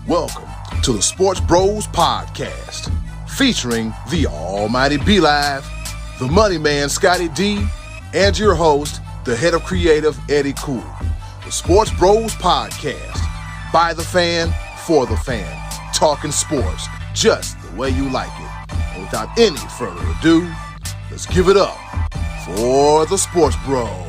Welcome to the Sports Bros Podcast, featuring the almighty B-Live, the money man Scotty D, and your host, the head of creative Eddie Cool. The Sports Bros Podcast, by the fan, for the fan, talking sports just the way you like it. And without any further ado, let's give it up for the Sports Bros.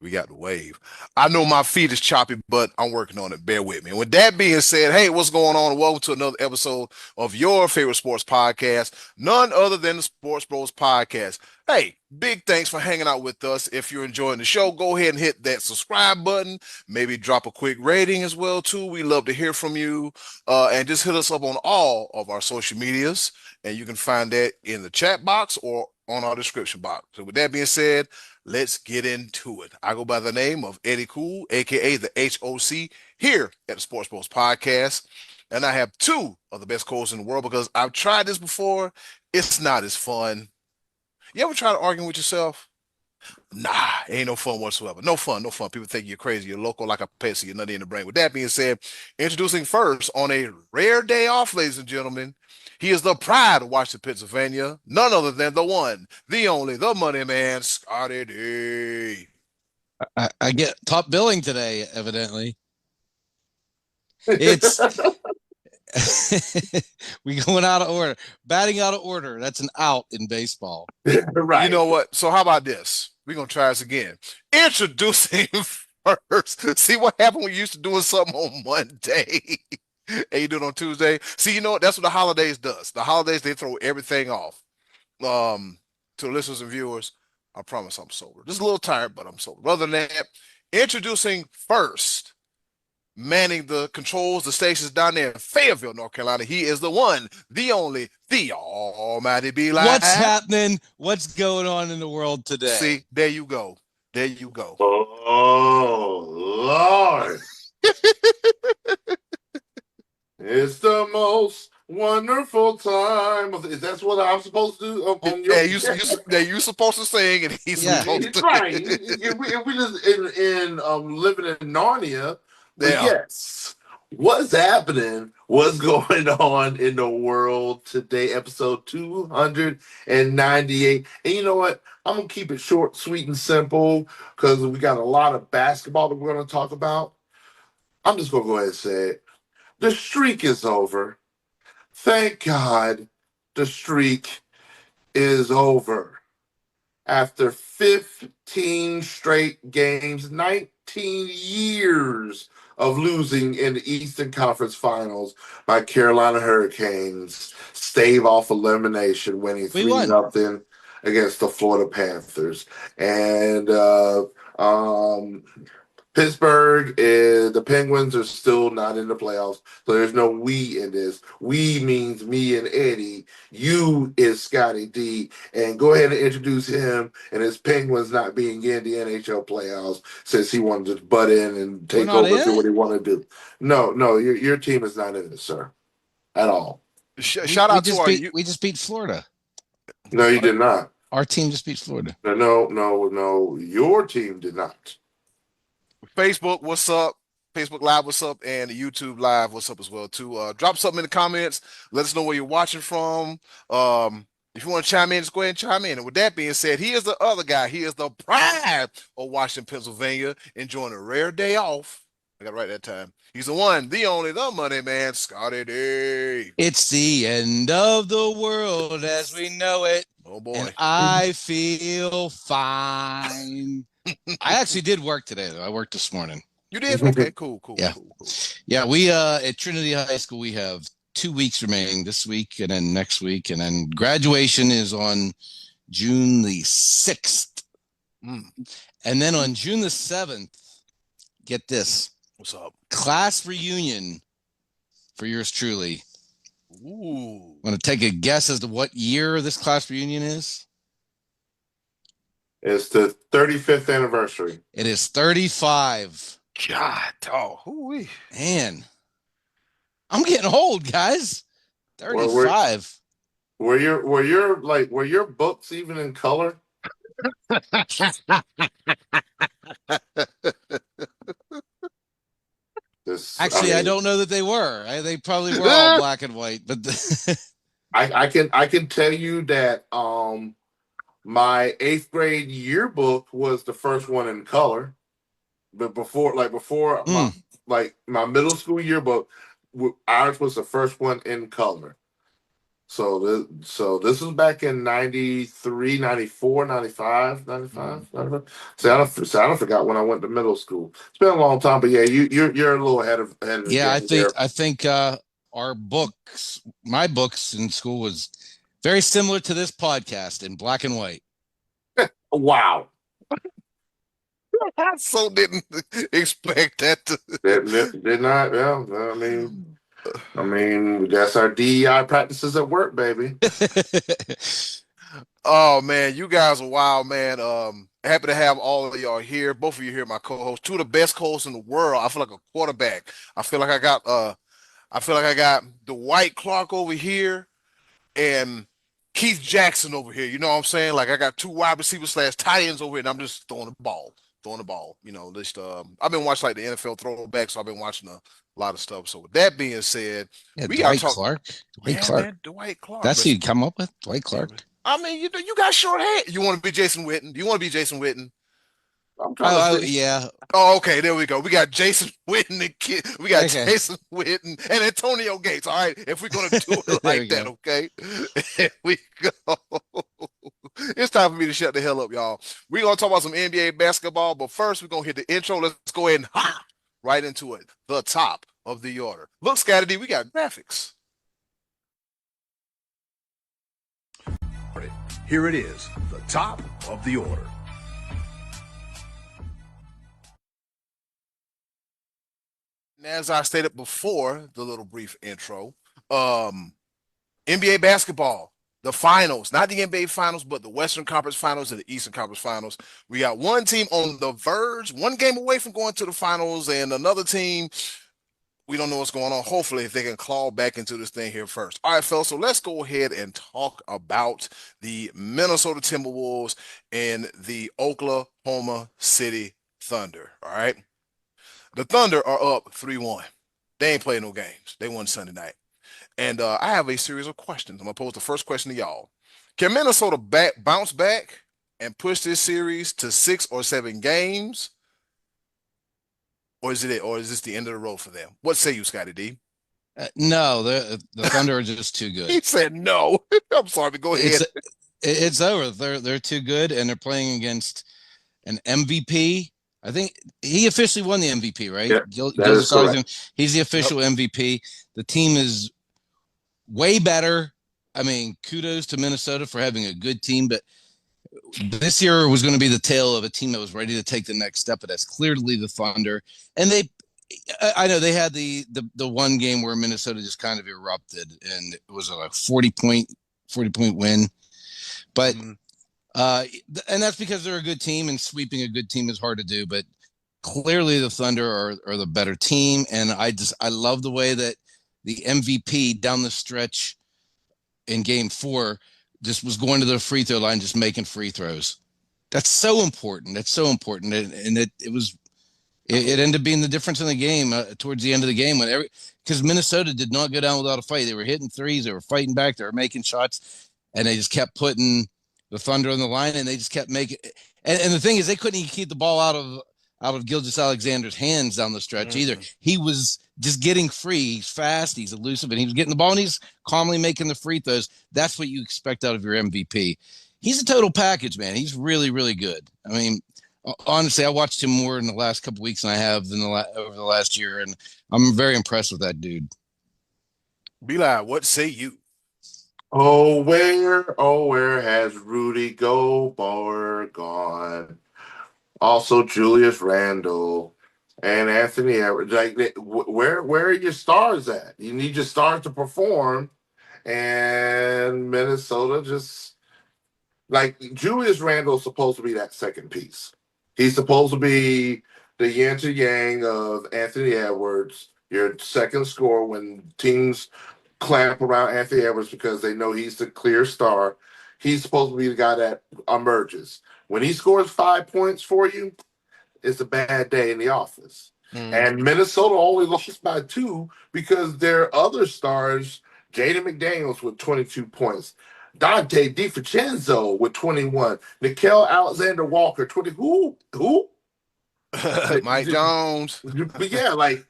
We got the wave. I know my feet is choppy, but I'm working on it. Bear with me. And with that being said, hey, what's going on? Welcome to another episode of your favorite sports podcast, none other than the Sports Bros Podcast. Hey, big thanks for hanging out with us. If you're enjoying the show, go ahead and hit that subscribe button. Maybe drop a quick rating as well, too. We love to hear from you. And just hit us up on all of our social medias. And you can find that in the chat box or on our description box. So with that being said, let's get into it. I go by the name of Eddie Cool, a.k.a. the HOC, here at the Sports Bros Podcast. And I have two of the best co-hosts in the world because I've tried this before. It's not as fun. You ever try to argue with yourself? Nah, ain't no fun whatsoever. No fun. People think you're crazy. You're local like a Pepsi. You're nothing in the brain. With that being said, introducing first on a rare day off, ladies and gentlemen, he is the pride of Washington, Pennsylvania. None other than the one, the only, the money man, Scotty D. I get top billing today, evidently. It's we going out of order. Batting out of order. That's an out in baseball. Right. You know what? So how about this? We're going to try this again. Introducing first. See what happened when you used to doing something on Monday? And you do it on Tuesday. See, you know what? That's what the holidays does. The holidays, they throw everything off. To the listeners and viewers, I promise I'm sober. Just a little tired, but I'm sober. Other than that, introducing first, manning the controls, the stations down there in Fayetteville, North Carolina. He is the one, the only, the almighty B-Live. What's happening? What's going on in the world today? See, there you go. There you go. Oh, Lord. It's the most wonderful time. Is that what I'm supposed to do? You supposed to sing, and he's supposed to. Right. If we just in living in Narnia. Yeah. Yes. What's happening? What's going on in the world today? Episode 298. And you know what? I'm going to keep it short, sweet, and simple because we got a lot of basketball that we're going to talk about. I'm just going to go ahead and say it. The streak is over. Thank God the streak is over. After 15 straight games, 19 years of losing in the Eastern Conference Finals by Carolina Hurricanes, stave off elimination, winning 3-0 against the Florida Panthers. And Pittsburgh, the Penguins are still not in the playoffs, so there's no we in this. We means me and Eddie. You is Scotty D. And go ahead and introduce him and his Penguins not being in the NHL playoffs since he wanted to butt in and take over and do what he wanted to do. No, your team is not in it, sir, at all. Shout out to we just beat Florida. No, you did not. Our team just beat Florida. No. Your team did not. Facebook, what's up? Facebook Live, what's up? And YouTube Live, what's up as well, too. Drop something in the comments. Let us know where you're watching from. If you want to chime in, just go ahead and chime in. And with that being said, he is the other guy. He is the pride of Washington, Pennsylvania, enjoying a rare day off. I got it right that time. He's the one, the only, the money man, Scotty D. It's the end of the world as we know it. Oh, boy. And I feel fine. I actually did work today, though. I worked this morning. You did? Okay, cool. Yeah. Cool. Yeah, we at Trinity High School, we have 2 weeks remaining this week and then next week. And then graduation is on June the 6th. And then on June the 7th, get this. What's up? Class reunion for yours truly. Ooh. Want to take a guess as to what year this class reunion is? It's the 35th anniversary. It is 35. God, hoo-wee. Man, I'm getting old, guys. 35. Were your books even in color? Actually, I don't know that they were. They probably were all black and white, but I can tell you that my 8th grade yearbook was the first one in color. But before my middle school yearbook, ours was the first one in color. So this was back in 93, 94, 95, 95, 95. See, I don't forgot when I went to middle school. It's been a long time, but yeah, you're a little ahead of the yeah, game there. I think my books in school was very similar to this podcast in black and white. Wow. I so didn't expect that. Did not. Yeah, I mean, that's our DEI practices at work, baby. Oh man, you guys are wild, man. Happy to have all of y'all here. Both of you here, my co-hosts, two of the best co-hosts in the world. I feel like a quarterback. I feel like I got Dwight Clark over here and Keith Jackson over here. You know what I'm saying? Like I got two wide receivers / tight ends over here, and I'm just throwing the ball. You know, just I've been watching like the NFL throwback, so I've been watching a lot of stuff. So with that being said, yeah, we Dwight got to talk. Clark. Dwight Clark. Man, Dwight Clark. That's who you come up with, Dwight Clark. I mean, you got short hair. You want to be Jason Witten? Do you want to be Jason Witten? I'm trying to yeah. Oh, okay. There we go. We got Jason Witten and we got Okay. Jason Witten and Antonio Gates. All right, if we're gonna do it like that, okay. Here we go. It's time for me to shut the hell up, y'all. We're gonna talk about some NBA basketball, but first we're gonna hit the intro. Let's go ahead and right into it. The top of the order. Look, Scotty D, we got graphics. Here it is, the top of the order. As I stated before the little brief intro, NBA basketball, the finals, not the NBA finals, but the Western Conference Finals and the Eastern Conference Finals. We got one team on the verge, one game away from going to the finals, and another team, we don't know what's going on. Hopefully, if they can claw back into this thing here first. All right, fellas, so let's go ahead and talk about the Minnesota Timberwolves and the Oklahoma City Thunder. All right. The Thunder are up 3-1. They ain't playing no games. They won Sunday night. And I have a series of questions. I'm going to pose the first question to y'all. Can Minnesota bounce back and push this series to 6 or 7 games? Or is this the end of the road for them? What say you, Scotty D? No, the Thunder are just too good. He said no. I'm sorry, but go ahead. It's over. They're too good, and they're playing against an MVP. I think he officially won the MVP, right? Yeah, he's the official MVP. The team is way better. I mean, kudos to Minnesota for having a good team, but this year was going to be the tale of a team that was ready to take the next step, but that's clearly the Thunder. And I know they had the one game where Minnesota just kind of erupted, and it was a 40-point win. But and that's because they're a good team, and sweeping a good team is hard to do. But clearly, the Thunder are the better team, and I love the way that the MVP down the stretch in Game 4 just was going to the free throw line, just making free throws. That's so important. And it ended up being the difference in the game towards the end of the game because Minnesota did not go down without a fight. They were hitting threes, they were fighting back, they were making shots, and they just kept putting the Thunder on the line, and they just kept making. And the thing is, they couldn't even keep the ball out of Gilgeous-Alexander's hands down the stretch either. He was just getting free. He's fast, he's elusive, and he was getting the ball, and he's calmly making the free throws. That's what you expect out of your MVP. He's a total package, man. He's really, really good. I mean, honestly, I watched him more in the last couple of weeks than I have over the last year, and I'm very impressed with that dude. Eli, what say you? Oh, where has Rudy Gobert gone? Also, Julius Randle and Anthony Edwards. Like, where are your stars at? You need your stars to perform, and Minnesota just like Julius Randle is supposed to be that second piece. He's supposed to be the yin to yang of Anthony Edwards, your second scorer when teams clamp around Anthony Edwards because they know he's the clear star. He's supposed to be the guy that emerges. When he scores 5 points for you, it's a bad day in the office. And Minnesota only lost by 2 because their other stars, Jaden McDaniels with 22 points, Dante DiFrancesco with 21, Nickel Alexander Walker 20. Who? Mike Jones. But yeah, like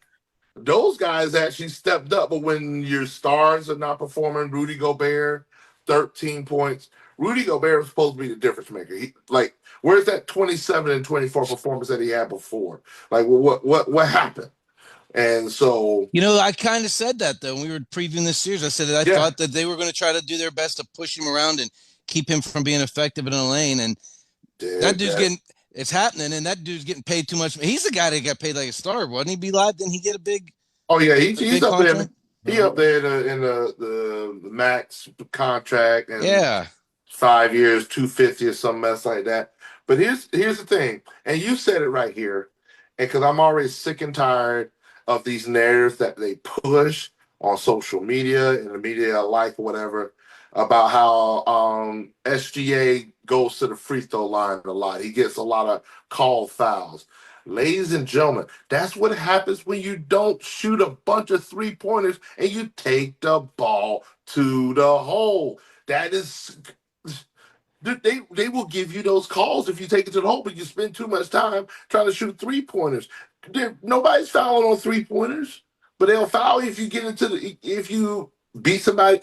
those guys actually stepped up. But when your stars are not performing, Rudy Gobert, 13 points. Rudy Gobert was supposed to be the difference maker. Where's that 27 and 24 performance that he had before? Like, what happened? And so, I kind of said that though when we were previewing this series. I said that I thought that they were going to try to do their best to push him around and keep him from being effective in the lane. And that dude's it's happening, and that dude's getting paid too much. He's the guy that got paid like a star, wasn't he? Didn't he get a big? Oh yeah, he's up contract? there. He up there in the max contract and 5 years, 250 or some mess like that. But here's the thing, and you said it right here, and because I'm already sick and tired of these narratives that they push on social media and the media alike or whatever about how SGA goes to the free throw line a lot. He gets a lot of called fouls. Ladies and gentlemen, that's what happens when you don't shoot a bunch of 3-pointers and you take the ball to the hole. That is, they will give you those calls if you take it to the hole, but you spend too much time trying to shoot 3-pointers. Nobody's fouling on 3-pointers, but they'll foul you if you get if you beat somebody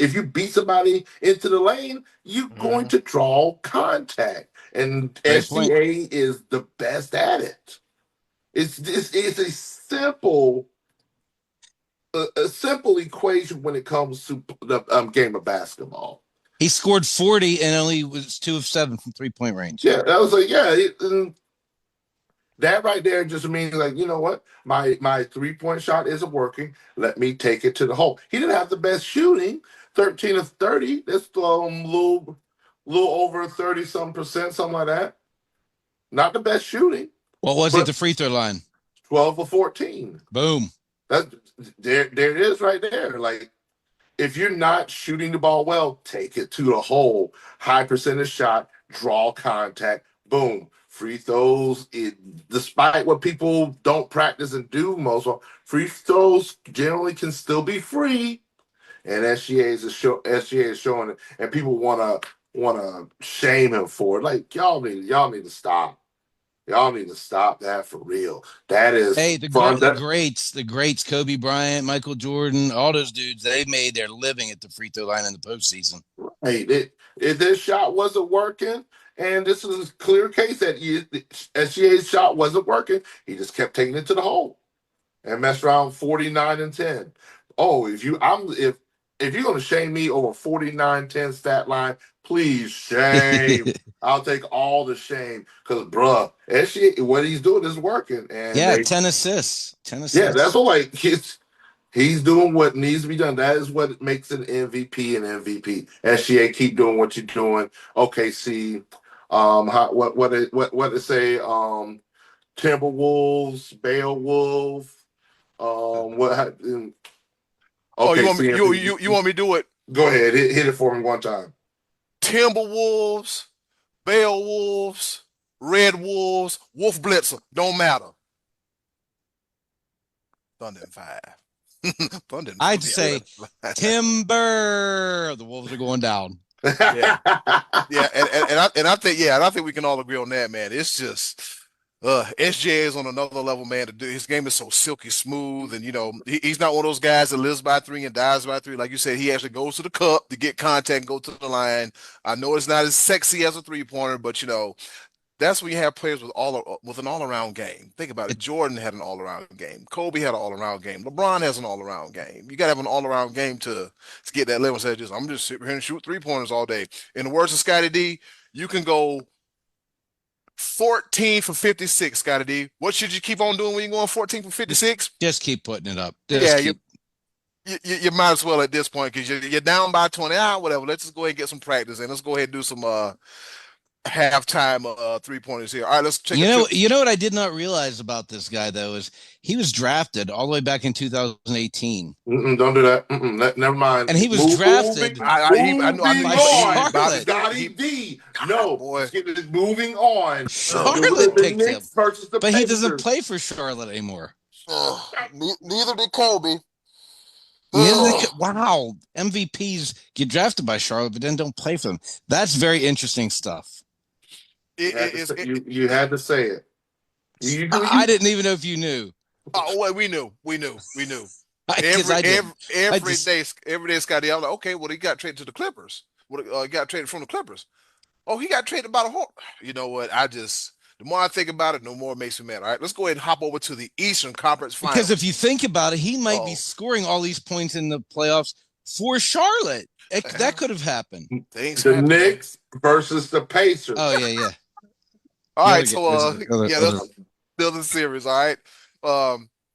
into the lane, you're going to draw contact. And SGA is the best at it. It's a simple equation when it comes to the game of basketball. He scored 40 and only was 2 of 7 from 3-point range. Yeah, I was like, that right there just means like, you know what? My 3-point shot isn't working. Let me take it to the hole. He didn't have the best shooting, 13 of 30. That's a little over 30-some%, something like that. Not the best shooting. What was it, the free throw line? 12 or 14. Boom. There it is right there. Like, if you're not shooting the ball well, take it to the hole. High percentage shot, draw contact, boom. Free throws, despite what people don't practice and do most of, free throws generally can still be free. And SGA is showing it, and people want to shame him for it. Like, y'all need to stop. Y'all need to stop that for real. That is the greats, Kobe Bryant, Michael Jordan, all those dudes, they made their living at the free throw line in the postseason. Right. If this shot wasn't working, and this is a clear case that SGA's shot wasn't working, he just kept taking it to the hole and messed around 49 and 10. Oh, if you're gonna shame me over 49-10 stat line, please shame. I'll take all the shame because, bruh, SGA, what he's doing is working. And 10 assists. Yeah, that's what he's doing what needs to be done. That is what makes an MVP an MVP. SGA, keep doing what you're doing. OKC, what they say? Timberwolves, Beowulf. You want me to do it? Go ahead, hit it for me one time. Timberwolves, Beowulfs, Red Wolves, Wolf Blitzer, don't matter. Thunder in 5. I'd say Timber. The Wolves are going down. Yeah, and I think we can all agree on that, man. It's just SJ is on another level, man. His game is so silky smooth, and he's not one of those guys that lives by 3 and dies by 3. Like you said, he actually goes to the cup to get contact and go to the line. I know it's not as sexy as a 3-pointer, but that's when you have players with an all-around game. Think about it. Jordan had an all-around game. Kobe had an all-around game. LeBron has an all-around game. You got to have an all-around game to get that level. I'm just sitting here and shoot 3-pointers all day. In the words of Scotty D, you can go 14 for 56, Scotty D. What should you keep on doing when you're going 14 for 56? Just keep putting it up. You might as well at this point because you're down by 20. Whatever. Let's just go ahead and get some practice in. Let's go ahead and do some halftime 3-pointers here. All right, let's check. You know what I did not realize about this guy though is he was drafted all the way back in 2018. Don't do that. Never mind. And he was drafted. Moving on. Charlotte picked him, but he doesn't play for Charlotte anymore. Neither did Kobe. Wow, MVPs get drafted by Charlotte, but then don't play for them. That's very interesting stuff. You had to say it. I didn't even know if you knew. Oh, well, we knew. Because I did. Every day, Scotty, I was like, okay, well, he got traded to the Clippers. He got traded from the Clippers. Oh, he got traded by the Hawks. You know what? The more I think about it, the more it makes me mad. All right, let's go ahead and hop over to the Eastern Conference Finals. Because if you think about it, he might be scoring all these points in the playoffs for Charlotte. That could have happened. The Knicks versus the Pacers. Oh, yeah. All right, so let's build the series. All right.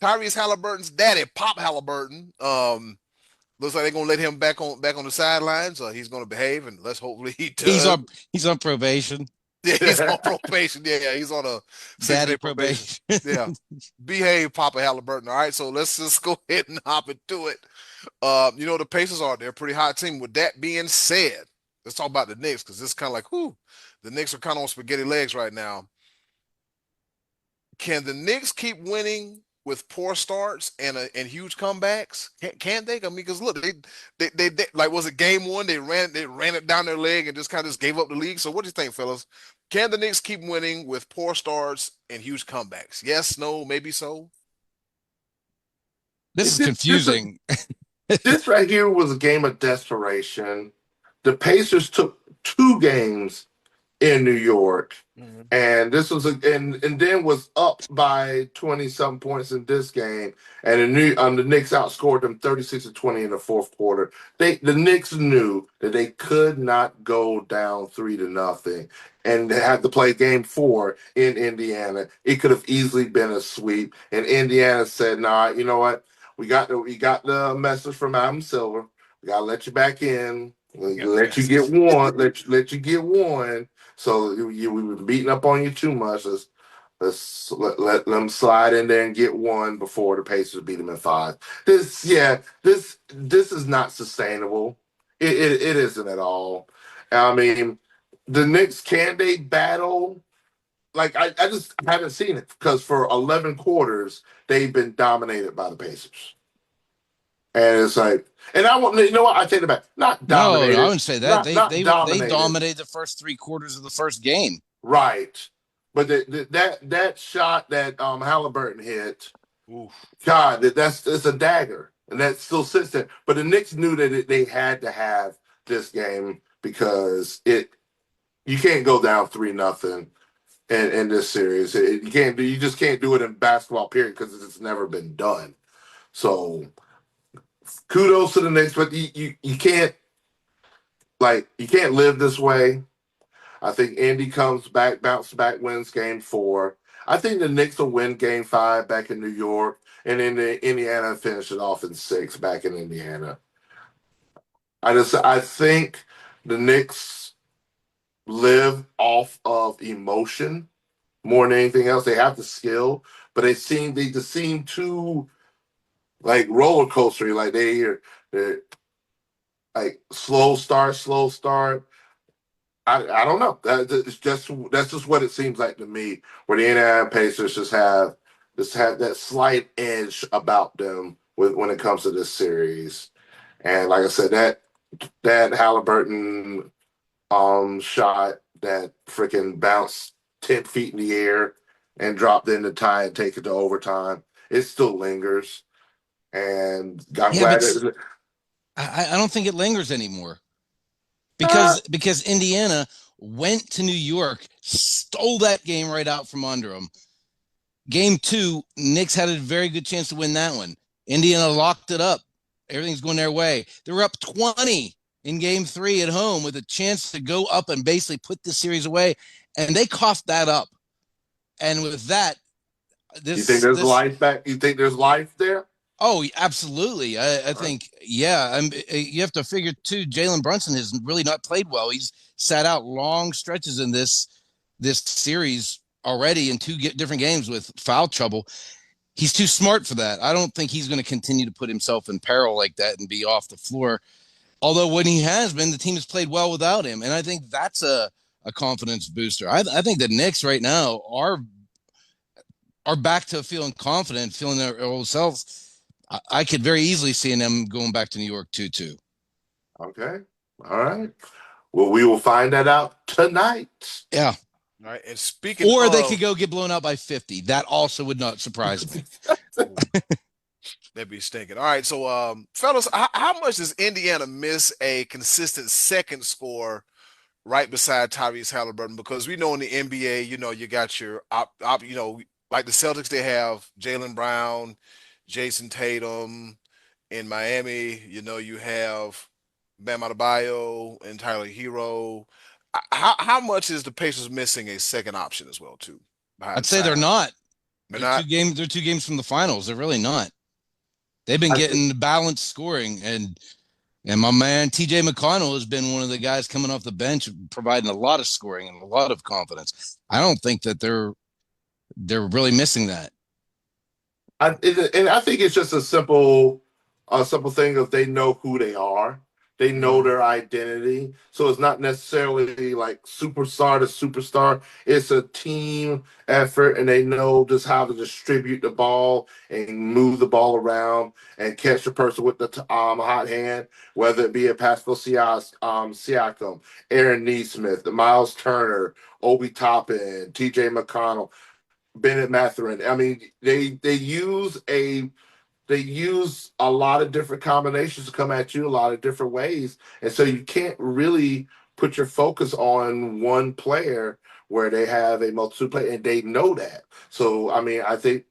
Tyrese Halliburton's daddy, Pop Halliburton. Looks like they're gonna let him back on the sidelines. He's gonna behave, and let's hopefully he does. He's on probation. Yeah, he's on probation. Yeah, he's on a daddy probation. Yeah, behave, Papa Halliburton. All right, so let's just go ahead and hop into it. The Pacers they're a pretty hot team. With that being said, let's talk about the Knicks because it's kind of like, the Knicks are kind of on spaghetti legs right now. Can the Knicks keep winning with poor starts and huge comebacks? Can they? I mean, because look, they like, was it game one? They ran it down their leg and just kind of gave up the league. So what do you think, fellas? Can the Knicks keep winning with poor starts and huge comebacks? Yes, no, maybe so. This is confusing. This right here was a game of desperation. The Pacers took 2 games in New York. Mm-hmm. And this was and then was up by 20-something points in this game. And the Knicks outscored them 36-20 in the fourth quarter. The Knicks knew that they could not go down 3-0 and they had to play game 4 in Indiana. It could have easily been a sweep. And Indiana said, nah, you know what? We got the message from Adam Silver. We gotta let you back in. Let you get one. Let you get one. So we've been beating up on you too much. Let's let them slide in there and get one before the Pacers beat them in 5. This is not sustainable. It isn't at all. I mean, the Knicks, can they battle? Like, I just haven't seen it because for 11 quarters they've been dominated by the Pacers. And it's like, and I want, you know what? I take it back. Not dominated. No, I wouldn't say that. They dominated the first 3 quarters of the first game. Right. But that shot that Halliburton hit, oof. God, it's a dagger. And that still sits there. But the Knicks knew that they had to have this game because you can't go down 3-0 in this series. You just can't do it in basketball, period, because it's never been done. So kudos to the Knicks, but you can't live this way. I think Indy comes back, bounce back, wins game 4. I think the Knicks will win game 5 back in New York, and then Indiana finish it off in 6 back in Indiana. I think the Knicks live off of emotion more than anything else. They have the skill, but they just seem too like roller coaster. Like they're like slow start. I don't know. That's just what it seems like to me. Where the Indiana Pacers just have that slight edge about them when it comes to this series. And like I said, that Halliburton shot that freaking bounced 10 feet in the air and dropped in the tie and take it to overtime. It still lingers. And I'm glad I don't think it lingers anymore. Because Indiana went to New York, stole that game right out from under them. Game 2, Knicks had a very good chance to win that one. Indiana locked it up. Everything's going their way. They were up 20 in game 3 at home with a chance to go up and basically put the series away. And they coughed that up. And with that, you think there's life back? You think there's life there? Oh, absolutely. I think, yeah. You have to figure, too, Jalen Brunson has really not played well. He's sat out long stretches in this series already in 2 different games with foul trouble. He's too smart for that. I don't think he's going to continue to put himself in peril like that and be off the floor. Although when he has been, the team has played well without him. And I think that's a confidence booster. I think the Knicks right now are are back to feeling confident, feeling their old selves, I could very easily see them going back to New York too. Okay. All right. Well, we will find that out tonight. Yeah. All right. And speaking Or of, they could go get blown out by 50. That also would not surprise me. That'd be stinking. All right. So, fellas, how much does Indiana miss a consistent second score right beside Tyrese Halliburton? Because we know in the NBA, you got your like the Celtics, they have Jaylen Brown, Jason Tatum. In Miami, you have Bam Adebayo and Tyler Hero. How much is the Pacers missing a second option as well too? I'd say they're not. They're not. They're 2 games from the finals. They're really not. They've been getting balanced scoring, and my man TJ McConnell has been one of the guys coming off the bench, providing a lot of scoring and a lot of confidence. I don't think that they're really missing that. And I think it's just a simple thing of they know who they are. They know their identity. So it's not necessarily like superstar to superstar. It's a team effort, and they know just how to distribute the ball and move the ball around and catch the person with the hot hand, whether it be a Pascal Siakam, Aaron Neesmith, Miles Turner, Obi Toppin, TJ McConnell, Bennett Mathurin. I mean, they use a lot of different combinations to come at you a lot of different ways. And so you can't really put your focus on one player where they have a multitude player, and they know that. So, I mean, I think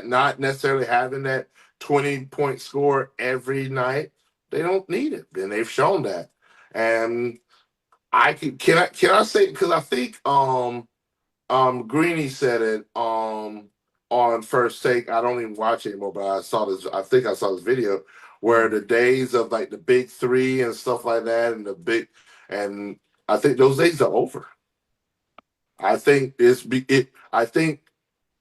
not necessarily having that 20-point score every night, they don't need it. And they've shown that. And can I say, because I think Greeny said it on First Take. I don't even watch it anymore, but I think I saw this video where the days of like the big three and stuff like that, and I think those days are over. I think I think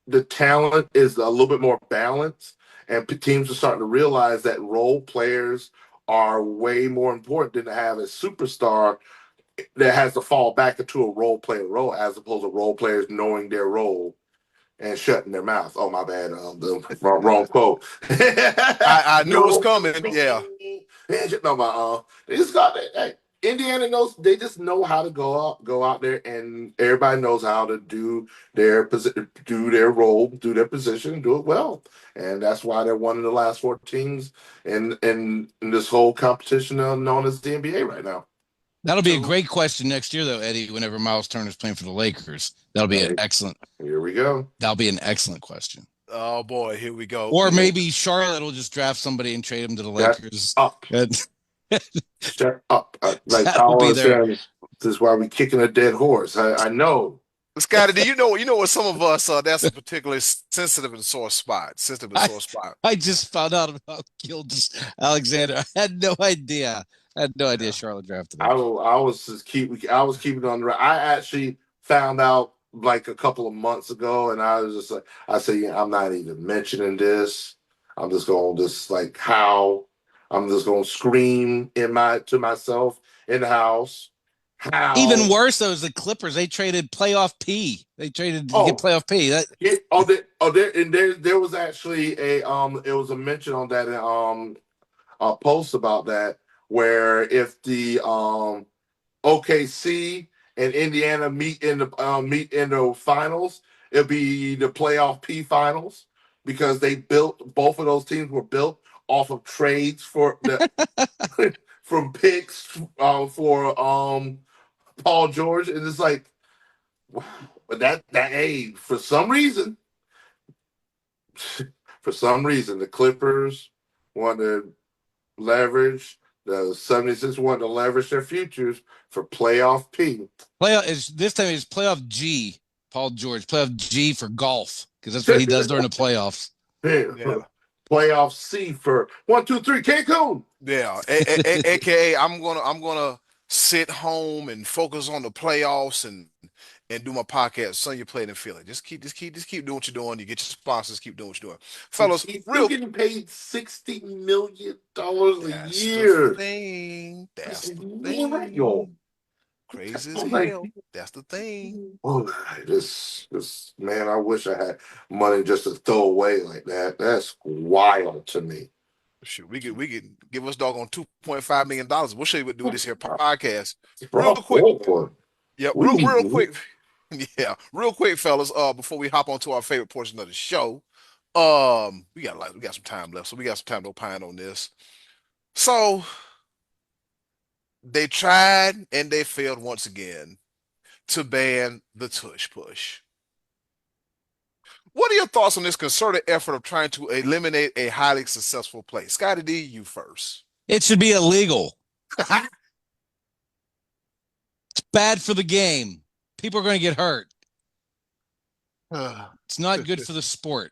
the talent is a little bit more balanced, and teams are starting to realize that role players are way more important than to have a superstar that has to fall back into a role as opposed to role players knowing their role and shutting their mouth. Oh, my bad. The wrong quote. I knew it was coming. Yeah. No, they just got it. Hey, Indiana knows. They just know how to go out there, and everybody knows how to do their role, do their position, do it well, and that's why they're one of the last four teams in this whole competition known as the NBA right now. That'll be a great question next year, though, Eddie, whenever Miles Turner's playing for the Lakers. That'll be an excellent. Here we go. That'll be an excellent question. Oh, boy. Here we go. Or maybe Charlotte will just draft somebody and trade him to the Lakers. Shut up. Like Colin said, this is why we kicking a dead horse. I know. Scotty, do you know what some of us, that's a particularly sensitive and sore spot. I just found out about Gilgeous Alexander. I had no idea. Charlotte drafted him. I was keeping on the right. I actually found out like a couple of months ago, and I was just like, I said, yeah, I'm not even mentioning this. I'm just going I'm just going to scream to myself in the house. How? Even worse though is the Clippers. They traded playoff P. They traded to get playoff P. There was actually it was a mention on that a post about that, where if the OKC and Indiana meet in the finals, it'll be the playoff P finals, because both of those teams were built off of trades for the from picks for Paul George, and it's like, wow, that for some reason the Clippers want to leverage. The 76ers want to leverage their futures for playoff P. This time it's playoff G. Paul George, playoff G for golf, because that's what he does during the playoffs. Yeah. Playoff C for 1, 2, 3 Cancun. Yeah, AKA I'm gonna sit home and focus on the playoffs and do my podcast. Son, you played in Philly. Just keep doing what you're doing. You get your sponsors. Keep doing what you're doing, fellas. He's still getting paid $60 million a year. That's the thing. Crazy as I'm like, hell. That's the thing. oh, this man, I wish I had money just to throw away like that. That's wild to me. Shoot, we could give us doggone $2.5 million. We'll show you what do this here podcast. Real Bro, quick. boy, Yeah, we real need quick. Yeah, real quick, fellas. Before we hop onto our favorite portion of the show, we got some time left, so we got some time to opine on this. So they tried and they failed once again to ban the Tush Push. What are your thoughts on this concerted effort of trying to eliminate a highly successful play? Scotty D, you first. It should be illegal. It's bad for the game. People are going to get hurt. It's not good for the sport.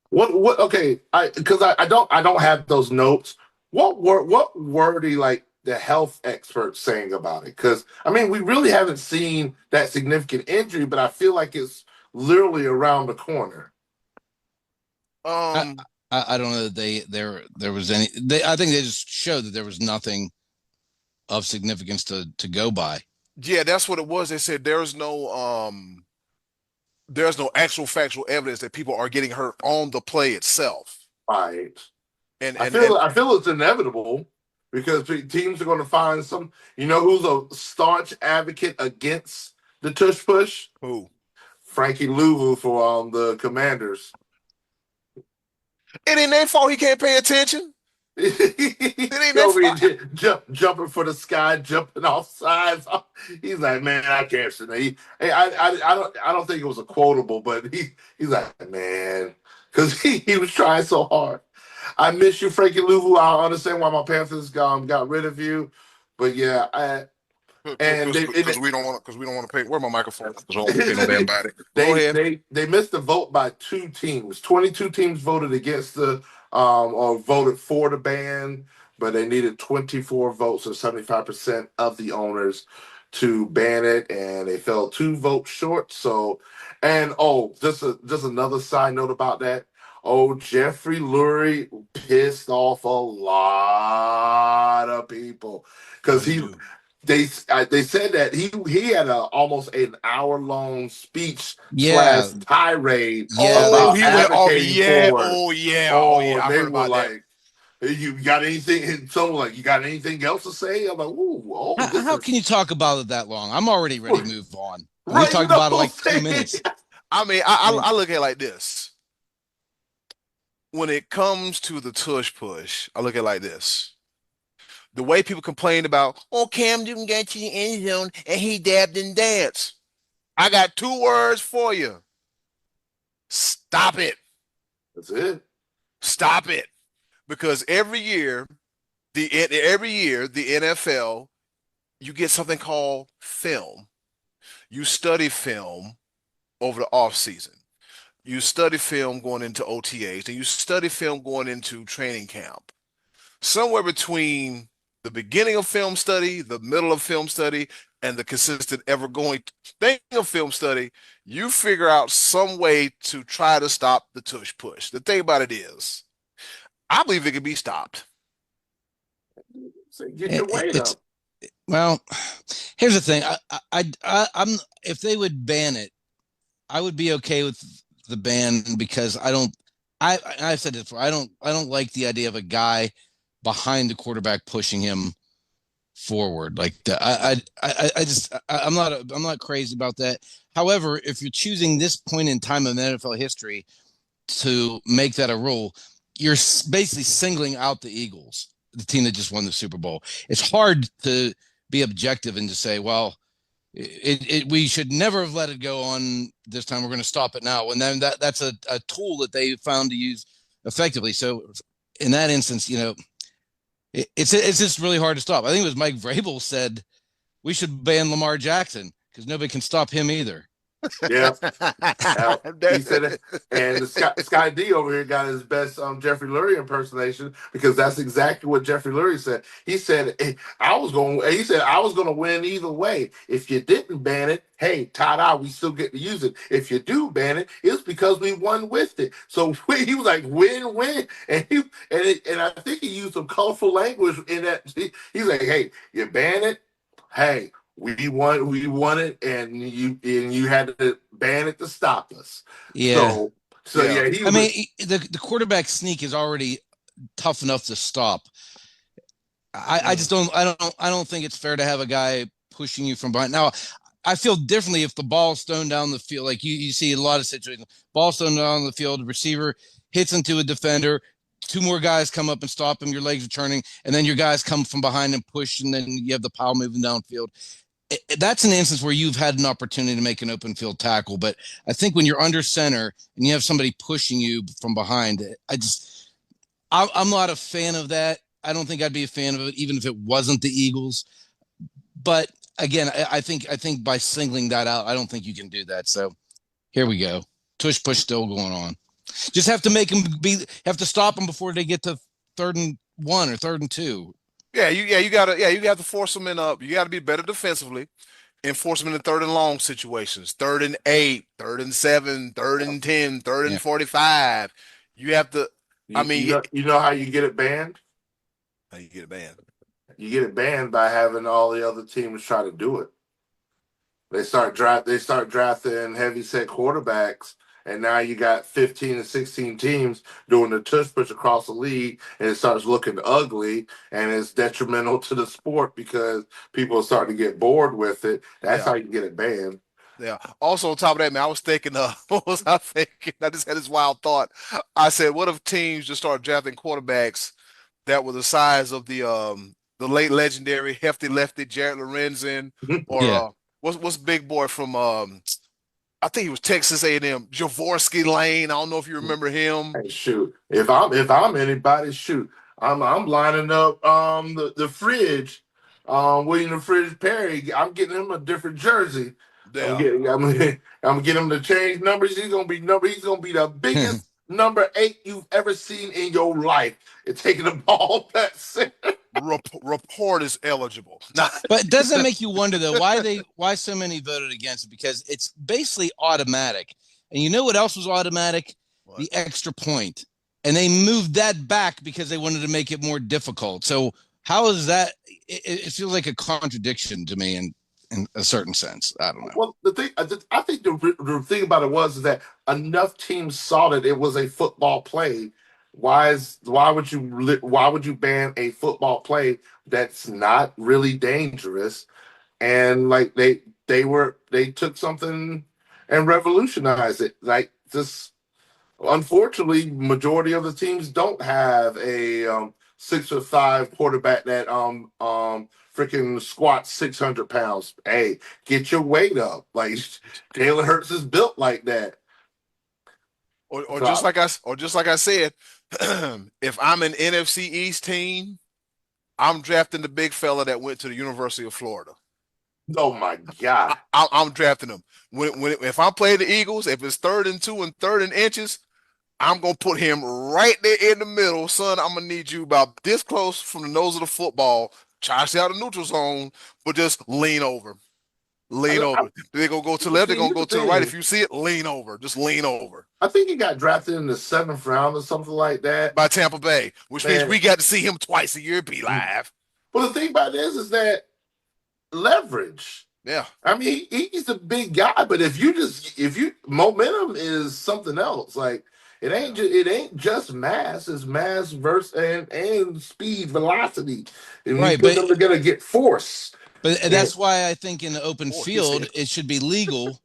what okay, I don't have those notes. What were the health experts saying about it? Because I mean, we really haven't seen that significant injury, but I feel like it's literally around the corner. I don't know that there was any. I think they just showed that there was nothing of significance to go by. Yeah, that's what it was. They said there's no actual factual evidence that people are getting hurt on the play itself. Right. And I feel it's inevitable because teams are going to find some. You know who's a staunch advocate against the tush push? who? Frankie Louvu for the Commanders. It ain't their fault he can't pay attention. It ain't over here jumping for the sky, jumping off sides. He's like, man, I can't see. I don't think it was a quotable, but he's like, man, because he was trying so hard. I miss you, Frankie Louvu. I understand why my Panthers got rid of you, but yeah, Because we don't want to pay. Where's my microphone? Because we don't want to pay no damn body. Go ahead. They missed the vote by 2 teams. 22 teams voted against or voted for the ban, but they needed 24 votes, or 75% of the owners, to ban it, and they fell 2 votes short. So, and just another side note about that. Jeffrey Lurie pissed off a lot of people because they said that he had almost an hour-long speech slash tirade about he went off. advocating for it. I They heard were about like, "You got anything?" And someone was like, "You got anything else to say?" I'm like, "Ooh, How can you talk about it that long? I'm already ready to move on. Right, We talked about it like 2 minutes. I mean, I look at it like this. When it comes to the tush push, I look at it like this. The way people complain about, Cam Newton got to the end zone and he dabbed and danced. I got 2 words for you. Stop it. That's it. Stop it. Because every year, the NFL, you get something called film. You study film over the off season. You study film going into OTAs, and you study film going into training camp. Somewhere between the beginning of film study, the middle of film study, and the consistent ever-going thing of film study, you figure out some way to try to stop the tush push. The thing about it is, I believe it can be stopped. So get your weight up. Well, here's the thing. I'm if they would ban it, I would be okay with the ban because I've said it before. I don't like the idea of a guy behind the quarterback pushing him forward like that. I'm not crazy about that. However, if you're choosing this point in time in NFL history to make that a rule, you're basically singling out the Eagles, the team that just won the Super Bowl. It's hard to be objective and to say, well, we should never have let it go on this time. We're going to stop it now. And then that's a tool that they found to use effectively. So in that instance, it's just really hard to stop. I think it was Mike Vrabel said we should ban Lamar Jackson because nobody can stop him either. Yeah. He said it. And Sky D over here got his best Jeffrey Lurie impersonation because that's exactly what Jeffrey Lurie said. He said I was going to win either way. If you didn't ban it, hey, ta-da, we still get to use it. If you do ban it, it's because we won with it. So he was like win-win. And I think he used some colorful language in that. He's like, hey, you ban it, hey, We won it, and you had to ban it to stop us. Yeah. So yeah, he I mean, the quarterback sneak is already tough enough to stop. I just don't think it's fair to have a guy pushing you from behind. Now, I feel differently if the ball's thrown down the field. Like you see a lot of situations, ball thrown down the field, the receiver hits into a defender, two more guys come up and stop him, your legs are turning, and then your guys come from behind and push, and then you have the pile moving downfield. That's an instance where you've had an opportunity to make an open field tackle. But I think when you're under center and you have somebody pushing you from behind, I'm not a fan of that. I don't think I'd be a fan of it, even if it wasn't the Eagles. But again, I think by singling that out, I don't think you can do that. So here we go. Tush push still going on. Just have to have to stop them before they get to 3rd and 1 or 3rd and 2. You got to force them in up. You got to be better defensively and force them in the 3rd and long situations. 3rd and 8, 3rd and 7, 3rd and 10, 3rd and 45. You have to. You know how you get it banned? How you get it banned? You get it banned by having all the other teams try to do it. They start drafting heavy set quarterbacks, and now you got 15 and 16 teams doing the tush push across the league, and it starts looking ugly, and it's detrimental to the sport because people are starting to get bored with it. That's how you get it banned. Yeah. Also, on top of that, man, I was thinking, what was I thinking? I just had this wild thought. I said, what if teams just start drafting quarterbacks that were the size of the late legendary hefty lefty Jared Lorenzen, or what's big boy from I think he was Texas A&M, Javorsky Lane. I don't know if you remember him. Hey, shoot, if I'm anybody, shoot, I'm lining up the fridge, William the Fridge Perry. I'm getting him a different jersey. Yeah. I'm getting him to change numbers. He's gonna be the biggest number 8 you've ever seen in your life. It's taking the ball back center. Report is eligible. But doesn't it make you wonder though why so many voted against it? Because it's basically automatic. And you know what else was automatic? What? The extra point. And they moved that back because they wanted to make it more difficult. So how is that? It feels like a contradiction to me in a certain sense. I don't know. Well, I think the thing about it was that enough teams saw that it was a football play. Why would you ban a football play that's not really dangerous? And like they took something and revolutionized it. Like this, unfortunately, majority of the teams don't have a 6'5" quarterback that freaking squats 600 pounds. Hey, get your weight up. Like Jalen Hurts is built like that. Or just like I said, if I'm an NFC East team, I'm drafting the big fella that went to the University of Florida. Oh my God! I'm drafting him. If I play the Eagles, if it's 3rd and 2 and 3rd and inches, I'm gonna put him right there in the middle, son. I'm gonna need you about this close from the nose of the football. Try to stay out of the neutral zone, but just lean over. They're gonna go to the left. They're gonna go to the right. If you see it, lean over. Just lean over. I think he got drafted in the 7th round or something like that by Tampa Bay, which means we got to see him twice a year be live. Well, the thing about this is that leverage. Yeah, I mean he's a big guy, but if you momentum is something else. Like it ain't just mass. It's mass versus and speed, velocity, and right, but they're gonna get force. But that's why I think in the open field, it should be legal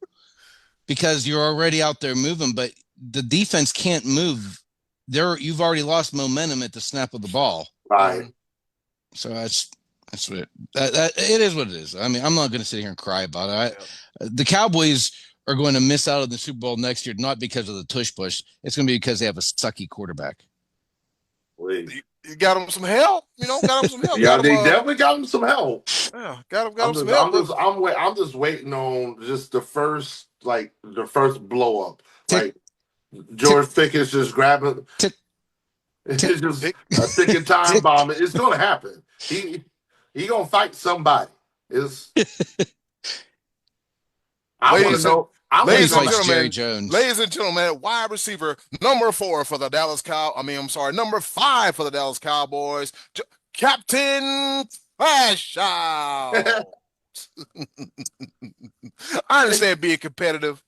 because you're already out there moving, but the defense can't move. You've already lost momentum at the snap of the ball. Right. So that's what it is what it is. I mean, I'm not going to sit here and cry about it. The Cowboys are going to miss out on the Super Bowl next year, not because of the tush push. It's going to be because they have a sucky quarterback. You got them some help, got them some help. Yeah, they definitely got them some help. Yeah, got them some help. I'm just waiting on just the first blow up. Like George Pickett's just grabbing. It's just a ticking time bomb. It's going to happen. He going to fight somebody. I want to know. Ladies and gentlemen, wide receiver number 4 for the number 5 for the Dallas Cowboys, Captain Fashow. I understand being competitive,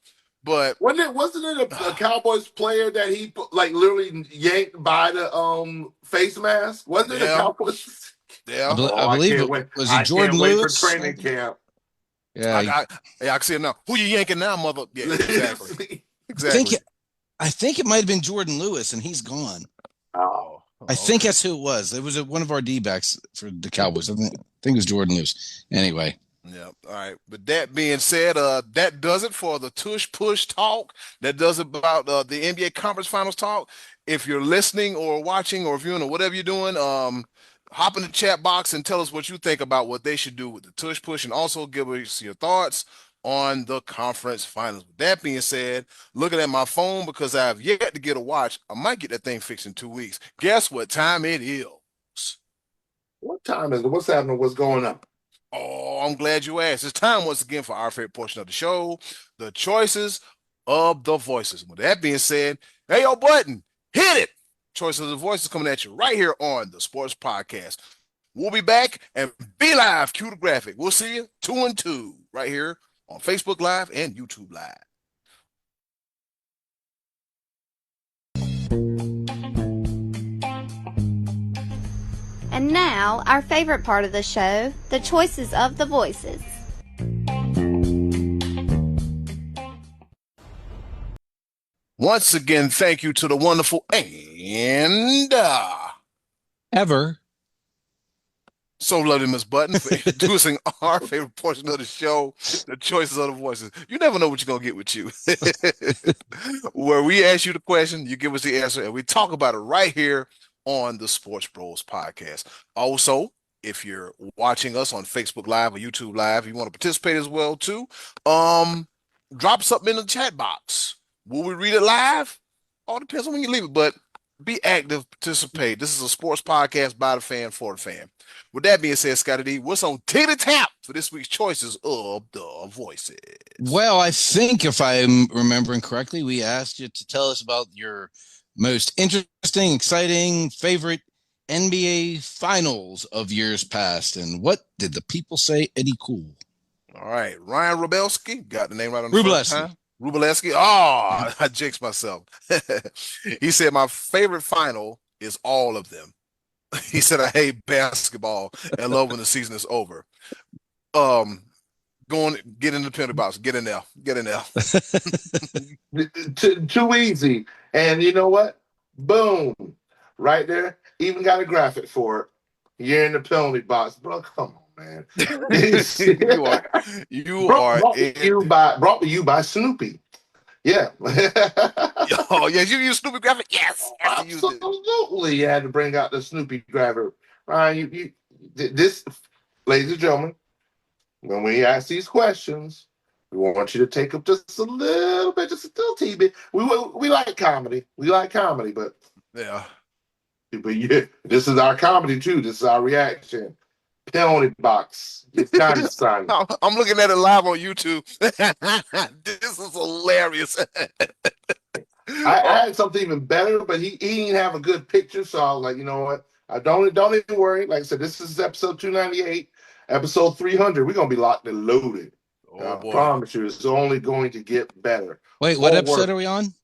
but wasn't it a Cowboys player that he like literally yanked by the face mask? Wasn't it a yeah, Cowboys? yeah. I I believe can't it wait. was it I can't Jordan wait for Lewis. training camp. Yeah, I can see it now. Who you yanking now, mother? Yeah, exactly. think Exactly. I think it might have been Jordan Lewis, and he's gone. Oh, I think that's who it was. It was one of our D-backs for the Cowboys. I think it was Jordan Lewis. Anyway. Yeah. All right. But that being said, that does it for the Tush Push talk. That does it about the NBA Conference Finals talk. If you're listening or watching or viewing or whatever you're doing, hop in the chat box and tell us what you think about what they should do with the Tush Push, and also give us your thoughts on the conference finals. With that being said, looking at my phone because I have yet to get a watch. I might get that thing fixed in 2 weeks. Guess what time it is? what time is it? What's happening? What's going on? Oh, I'm glad you asked. It's time once again for our favorite portion of the show, the choices of the voices. With that being said, hey, yo, button, hit it. Choices of the voices coming at you right here on the Sports Podcast. We'll be back and be live. Cue the graphic. We'll see you 2 and 2 right here on Facebook Live and YouTube Live. And now, our favorite part of the show, the choices of the voices. Once again, thank you to the wonderful and Ever. so lovely Miss Button for introducing our favorite portion of the show, the choices of the voices. You never know what you're going to get with you. Where we ask you the question, you give us the answer, and we talk about it right here on the SportsBros Podcast. Also, if you're watching us on Facebook Live or YouTube Live, you want to participate as well too, drop something in the chat box. Will we read it live? All depends on when you leave it, but be active, participate. This is a sports podcast by the fan for the fan. With that being said, Scotty D, what's on Titty Tap for this week's choices of the voices? Well, I think if I'm remembering correctly, we asked you to tell us about your most interesting, exciting, favorite NBA finals of years past. And what did the people say, Eddie Cool? All right. Ryan Rubelski, got the name right on the first Rubleski. time. Rubleski. Oh, I jinxed myself. He said, my favorite final is all of them. He said, I hate basketball and love when the season is over. Get in the penalty box. Get in there. Get in there. Too easy. And you know what? Boom. Right there. Even got a graphic for it. You're in the penalty box. Bro, come on, man. Brought to you by Snoopy. Yeah. Oh, yes, you use Snoopy graphic? Yes. Absolutely. You had to bring out the Snoopy graphic. Ryan, this, ladies and gentlemen, when we ask these questions, we want you to take up just a little bit, just a little teeny bit. We like comedy. We like comedy, but yeah. But yeah, this is our comedy too. This is our reaction. Penalty box. It's kind of son. I'm looking at it live on YouTube. This is hilarious. I had something even better, but he didn't have a good picture, so I was like, you know what? I don't even worry. Like I said, this is episode 298, episode 300. We're gonna be locked and loaded. Oh, boy. I promise you, it's only going to get better. Wait, what episode are we on?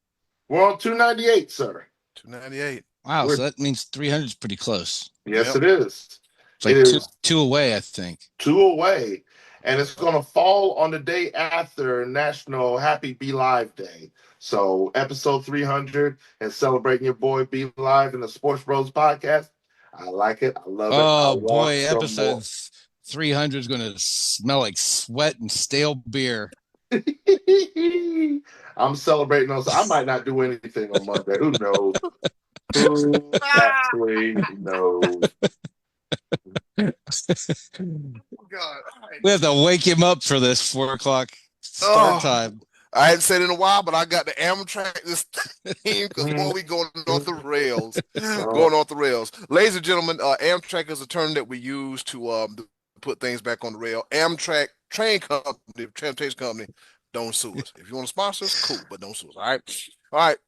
We're on 298, sir. 298. Wow, so that means 300 is pretty close. Yes, it is. It's like two away, I think. 2 away. And it's going to fall on the day after National Happy Be Live Day. So episode 300 and celebrating your boy Be Live in the Sports Bros Podcast. I like it. I love it. Oh, boy, episode 300 is going to smell like sweat and stale beer. I'm celebrating those. I might not do anything on Monday. Who knows? Who actually knows? God. We have to wake him up for this 4 o'clock start time. I hadn't said it in a while, but I got the Amtrak this theme because we going off the rails. Going off the rails. Ladies and gentlemen, Amtrak is a term that we use to put things back on the rail. Amtrak train company, transportation company, don't sue us. If you want to sponsor us, cool, but don't sue us. All right.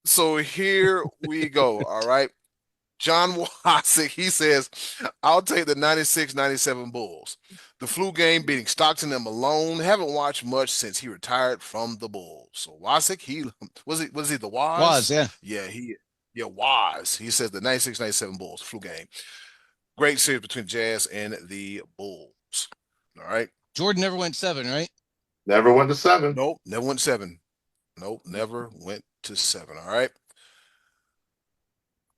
So here we go. All right. John Wasick, he says, I'll take the 96-97 Bulls. The flu game beating Stockton and Malone. Haven't watched much since he retired from the Bulls. So Wasick, he was he the Waz? Yeah. Yeah, Waz. He says the 96-97 Bulls, flu game. Great series between Jazz and the Bulls. All right. Jordan never went 7, right? Never went to 7. Nope, never went 7. Nope, never went to 7. All right.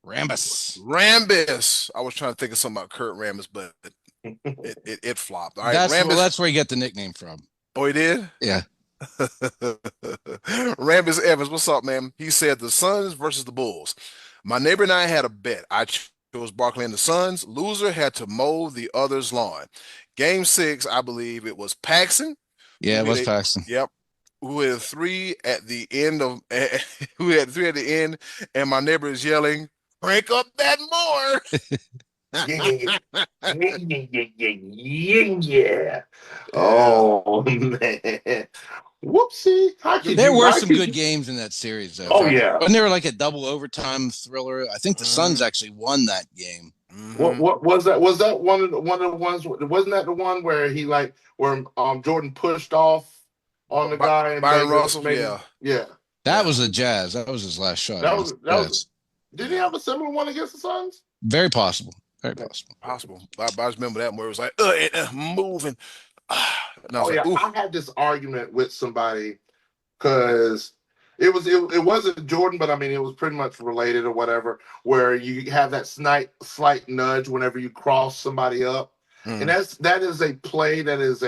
Rambis. I was trying to think of something about Kurt Rambis, but it flopped. All right, Rambis. That's where he got the nickname from. Oh, he did? Yeah. Rambis Evans, what's up, man? He said the Suns versus the Bulls. My neighbor and I had a bet. I chose Barkley and the Suns. Loser had to mow the other's lawn. Game 6, I believe it was Paxson. Yeah, it was Paxson. Yep. Who had 3 at the end of who had 3 at the end, and my neighbor is yelling, "Crank up that more." Yeah. Oh man. Whoopsie. There were some good games in that series, though. Oh yeah. And they were like a double overtime thriller. I think the Suns actually won that game. What was that? Was that one of the ones? Wasn't that the one where Jordan pushed off on the guy and Byron Russell? Yeah. That was the Jazz. That was his last shot. That was. Did he have a similar one against the Suns? Very possible. Very possible. I just remember that where it was like moving. I had this argument with somebody because it wasn't Jordan, but I mean it was pretty much related or whatever, where you have that slight nudge whenever you cross somebody up. And that is a play that is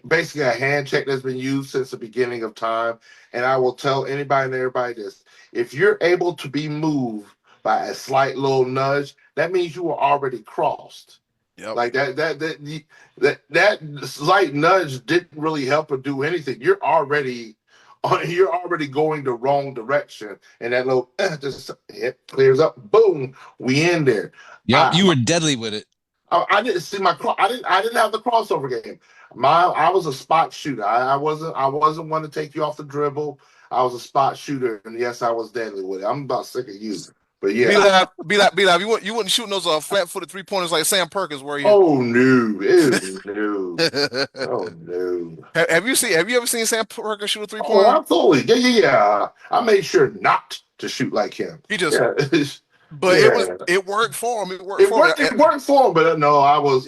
basically a hand check that's been used since the beginning of time. And I will tell anybody and everybody this: if you're able to be moved by a slight little nudge, that means you were already crossed. Yep. Like that slight nudge didn't really help or do anything. You're already going the wrong direction, and that little it clears up. Boom, we in there. Yeah, you were deadly with it. I didn't see I didn't have the crossover game. I was a spot shooter. I wasn't one to take you off the dribble. I was a spot shooter, and yes, I was deadly with it. I'm about sick of you. But yeah, be like, you wouldn't shooting those flat-footed 3-pointers like Sam Perkins, were you? Oh no, no, oh no. Have you ever seen Sam Perkins shoot a 3-pointer? Oh, absolutely. Yeah. I made sure not to shoot like him. He just, but it worked for him. It worked for him. But no, I was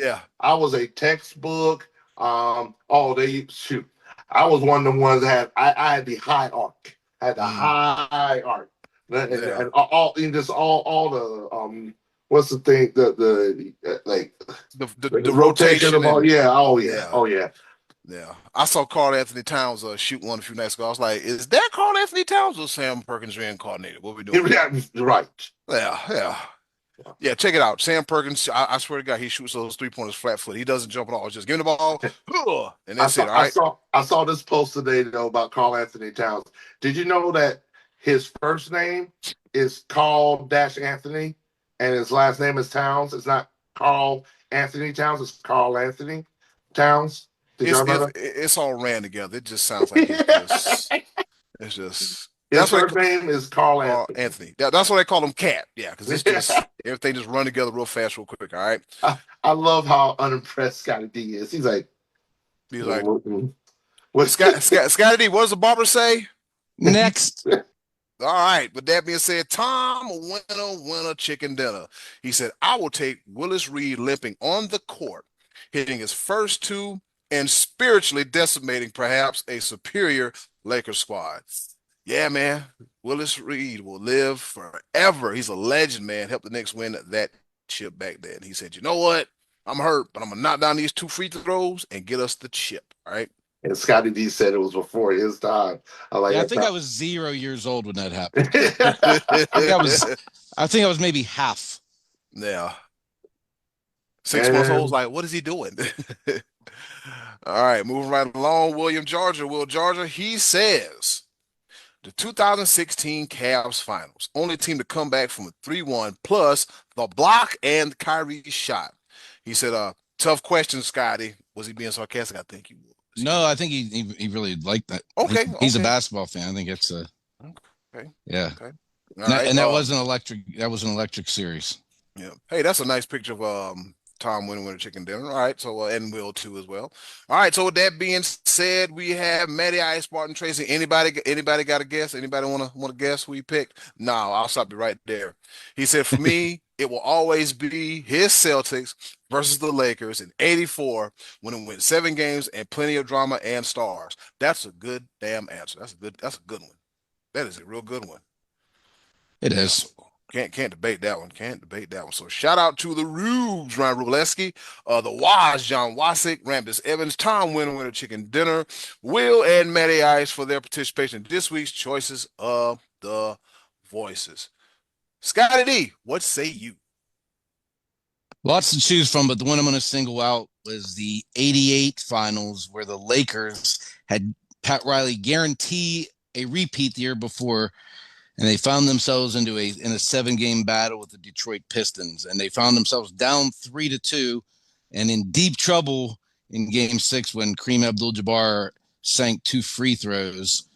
a textbook. I was one of the ones that I had the high arc. High arc. And all the what's the thing, the rotation of all, yeah. I saw Karl Anthony Towns shoot one a few nights ago. I was like, is that Karl Anthony Towns or Sam Perkins reincarnated? What we doing? Right. Yeah, check it out. Sam Perkins, I swear to God, he shoots those 3-pointers flat foot. He doesn't jump at all. Just give him the ball, and that's it. All right. I saw this post today though about Karl Anthony Towns. Did you know that his first name is Karl Anthony, and his last name is Towns? It's not Karl Anthony Towns. It's Karl Anthony Towns. It's all ran together. It just sounds like it's just. His first name is Karl Anthony. That's why they call him Cat. Yeah, because it's just everything just run together real fast, real quick. All right. I love how unimpressed Scotty D is. He's like, what? Scotty D, what does the barber say? Next. All right. With that being said, Tom, winner, chicken dinner. He said, I will take Willis Reed limping on the court, hitting his first 2 and spiritually decimating perhaps a superior Lakers squad. Yeah, man. Willis Reed will live forever. He's a legend, man. Helped the Knicks win that chip back then. He said, you know what? I'm hurt, but I'm going to knock down these 2 free throws and get us the chip. All right. And Scotty D said it was before his time. I think I was 0 years old when that happened. I think I was maybe half. Yeah. 6 months old, like, what is he doing? All right, moving right along. Will Georgia, he says, the 2016 Cavs finals, only team to come back from a 3-1 plus the block and Kyrie shot. He said, tough question, Scotty. Was he being sarcastic? I think he was. No, I think he really liked that. Okay. He's a basketball fan. I think it's okay. Yeah. Okay. Right. And that was an electric series. Yeah. Hey, that's a nice picture of Tom winning with a chicken dinner. All right. So and Will too as well. All right. So with that being said, we have Matty Ice, Spartan Tracy. Anybody got a guess? Anybody wanna guess who he picked? No, I'll stop you right there. He said for me, it will always be his Celtics versus the Lakers in '84 when it went 7 games and plenty of drama and stars. That's a good damn answer. That's a good one. That is a real good one. It Yeah, is. so can't debate that one. Can't debate that one. So shout out to the Rubes, Ryan Rubleski, the Waz, John Wasick, Ramdas Evans, Tom Winter, Chicken Dinner, Will and Matty Ice for their participation in this week's Choices of the Voices. Scotty D, what say you? Lots to choose from, but the one I'm going to single out was the '88 finals where the Lakers had Pat Riley guarantee a repeat the year before, and they found themselves in a 7-game battle with the Detroit Pistons, and they found themselves down 3-2 and in deep trouble in Game 6 when Kareem Abdul-Jabbar sank 2 free throws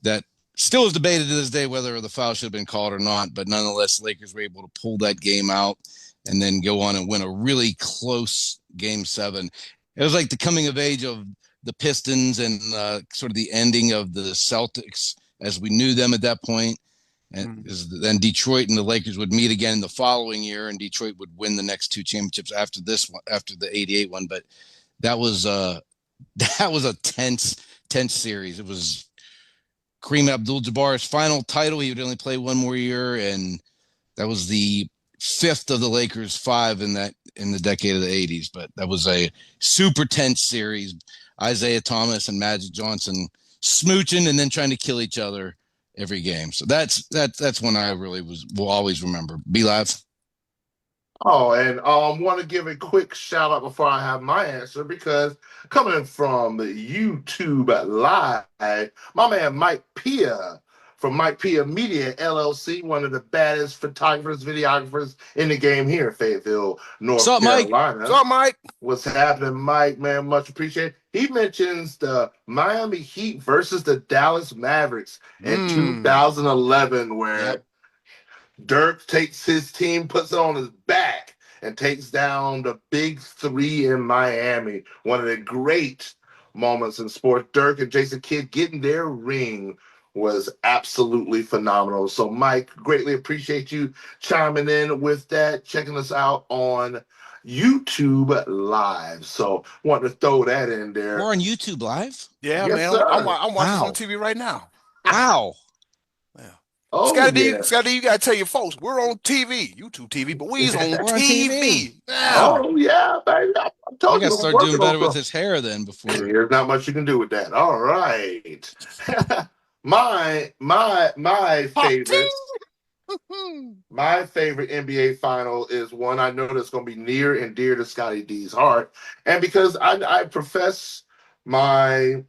that still is debated to this day whether the foul should have been called or not, but nonetheless, Lakers were able to pull that game out and then go on and win a really close Game 7. It was like the coming of age of the Pistons and sort of the ending of the Celtics as we knew them at that point. And then Detroit and the Lakers would meet again the following year, and Detroit would win the next 2 championships after this one, after the '88 one. But that was a tense series. It was Kareem Abdul-Jabbar's final title. He would only play one more year, and that was the 5th of the Lakers' 5 in the decade of the '80s. But that was a super tense series. Isaiah Thomas and Magic Johnson smooching and then trying to kill each other every game. So that's one I really will always remember. Be Live. Oh, and want to give a quick shout out before I have my answer because coming from YouTube Live, my man Mike Pia from Mike Pia Media LLC, one of the baddest photographers, videographers in the game here in Fayetteville, North Carolina. What's up, Mike? What's happening, Mike? Man, much appreciated. He mentions the Miami Heat versus the Dallas Mavericks in 2011, where Dirk takes his team, puts it on his back, and takes down the Big Three in Miami. One of the great moments in sports. Dirk and Jason Kidd getting their ring was absolutely phenomenal. So, Mike, greatly appreciate you chiming in with that, checking us out on YouTube Live. So, want to throw that in there. We're on YouTube Live? Yeah, Yes, man. sir. I'm watching this on TV right now. Wow. Yeah. Oh, Scotty yeah. D, you gotta tell your folks we're on TV, YouTube TV, but we're on on TV. TV. Now. Oh, yeah, baby. I told I you got to I'm start working doing on better with something. his hair then before. There's not much you can do with that. All right. my favorite my favorite NBA final is one I know that's going to be near and dear to Scotty D's heart, and because I profess my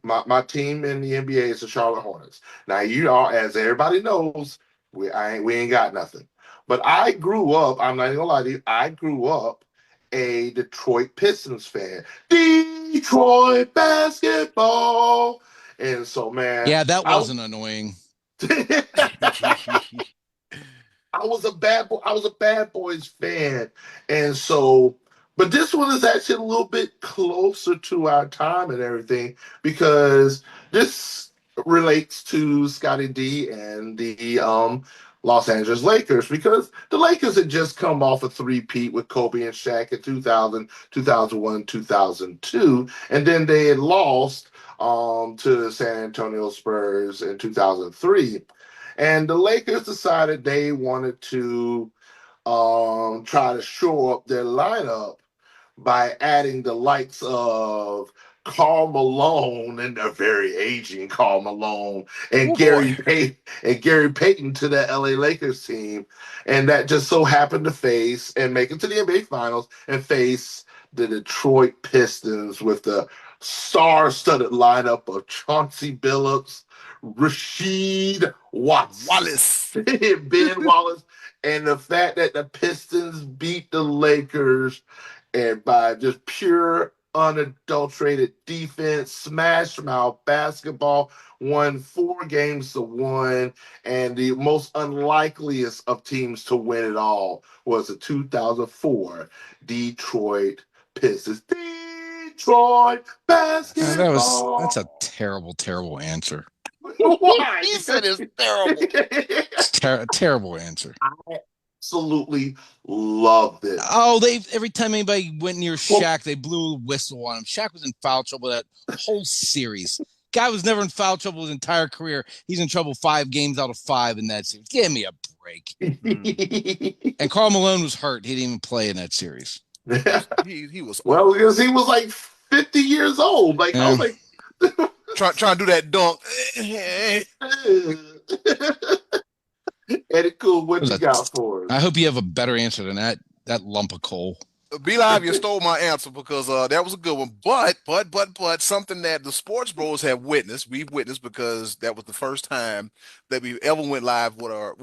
team in the NBA is the Charlotte Hornets. Now you are, as everybody knows, we ain't got nothing. But I grew up. I'm not even gonna lie to you. I grew up a Detroit Pistons fan. Detroit basketball. And so, man. Yeah, that wasn't annoying. I was a Bad Boys fan. And so, but this one is actually a little bit closer to our time and everything because this relates to Scotty D and the Los Angeles Lakers because the Lakers had just come off a three-peat with Kobe and Shaq in 2000, 2001, 2002, and then they had lost to the San Antonio Spurs in 2003. And the Lakers decided they wanted to try to shore up their lineup by adding the likes of Karl Malone and a very aging Karl Malone and Gary Payton to the LA Lakers team. And that just so happened to face and make it to the NBA Finals and face the Detroit Pistons with the star-studded lineup of Chauncey Billups, Rasheed Wallace, Ben Wallace, and the fact that the Pistons beat the Lakers and by just pure unadulterated defense, smash mouth basketball, won 4 games to 1, and the most unlikeliest of teams to win it all was the 2004 Detroit Pistons. Detroit basketball. That's a terrible answer. Why? He said it's terrible. It's terrible answer. I absolutely loved it. Oh, every time anybody went near Shaq, they blew a whistle on him. Shaq was in foul trouble that whole series. Guy was never in foul trouble his entire career. He's in trouble 5 games out of 5 in that series. Give me a break. And Karl Malone was hurt. He didn't even play in that series. He was well because he was like 50 years old. Like I was like trying to do that dunk. Eddie Cool, what you got for us? I hope you have a better answer than that lump of coal. Be Live, you stole my answer because that was a good one. But something that the Sports Bros have witnessed, we've witnessed because that was the first time that we ever went live with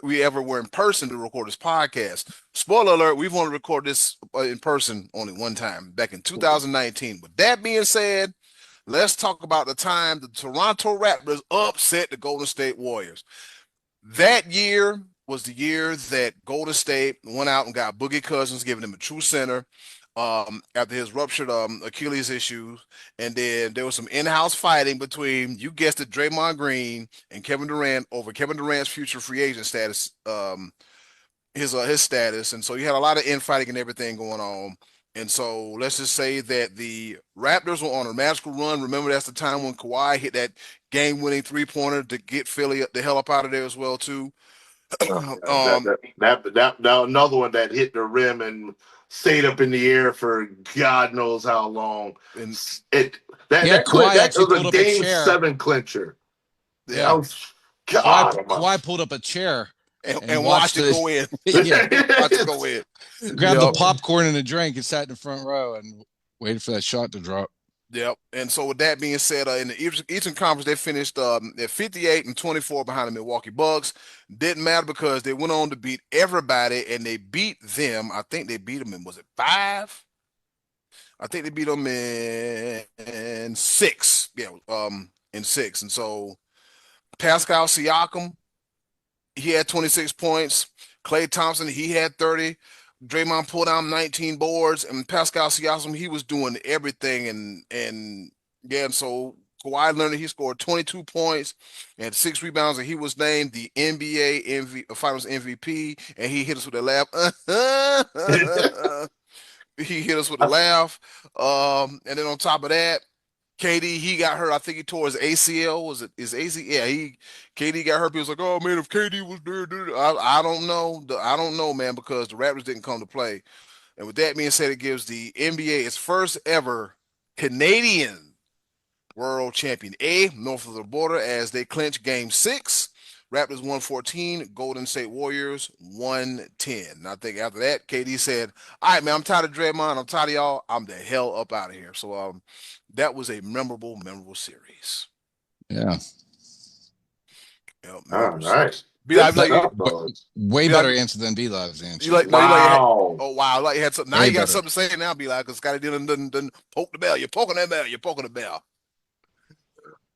we ever were in person to record this podcast. Spoiler alert, we've only recorded this in person only one time back in 2019. With that being said, let's talk about the time the Toronto Raptors upset the Golden State Warriors. That year was the year that Golden State went out and got Boogie Cousins, giving him a true center after his ruptured Achilles issues. And then there was some in-house fighting between, you guessed it, Draymond Green and Kevin Durant over Kevin Durant's future free agent status, his status. And so you had a lot of infighting and everything going on. And so let's just say that the Raptors were on a magical run. Remember, that's the time when Kawhi hit that game-winning three-pointer to get Philly the hell up out of there as well, too. Another one that hit the rim and stayed up in the air for God knows how long. And that was a game 7 clincher. Yeah, Kawhi pulled up a chair and watched it go in. Watched it go in. Grabbed the popcorn and a drink and sat in the front row and waited for that shot to drop. Yep. And so with that being said, in the Eastern Conference, they finished at 58-24 behind the Milwaukee Bucks. Didn't matter because they went on to beat everybody, and they beat them. I think they beat them in, was it 5? I think they beat them in 6. Yeah, in 6. And so Pascal Siakam, he had 26 points. Klay Thompson, he had 30. Draymond pulled down 19 boards, and Pascal Siakam, he was doing everything. And so Kawhi Leonard, he scored 22 points and 6 rebounds, and he was named the NBA Finals MVP, and he hit us with a laugh. He hit us with a laugh. And then on top of that, KD, he got hurt. I think he tore his ACL. Was it his ACL? Yeah, KD got hurt. He was like, "Oh man, if KD was there, I don't know. I don't know, man, because the Raptors didn't come to play." And with that being said, it gives the NBA its first ever Canadian world champion, north of the border, as they clinch Game 6. Raptors 114, Golden State Warriors 110. And I think after that, KD said, "All right, man, I'm tired of Draymond. I'm tired of y'all. I'm the hell up out of here." So that was a memorable series. Yeah. Nice. Way better answer than B-Live's answer. Wow. Like you had something. Now you got something to say now, B-Live, because Scotty didn't poke the bell. You're poking that bell. You're poking the bell.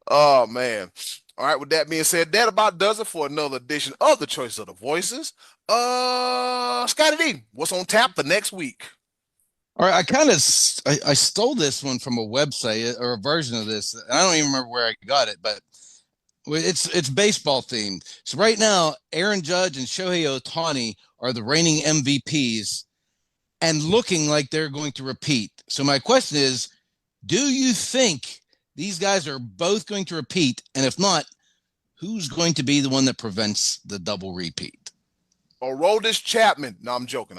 Oh, man. All right, with that being said, that about does it for another edition of the Choice of the Voices. Scotty D, what's on tap for next week? All right, I stole this one from a website or a version of this. I don't even remember where I got it, but it's baseball themed. So right now, Aaron Judge and Shohei Ohtani are the reigning MVPs and looking like they're going to repeat. So my question is, do you think these guys are both going to repeat? And if not, who's going to be the one that prevents the double repeat? Aroldis Chapman. No, I'm joking.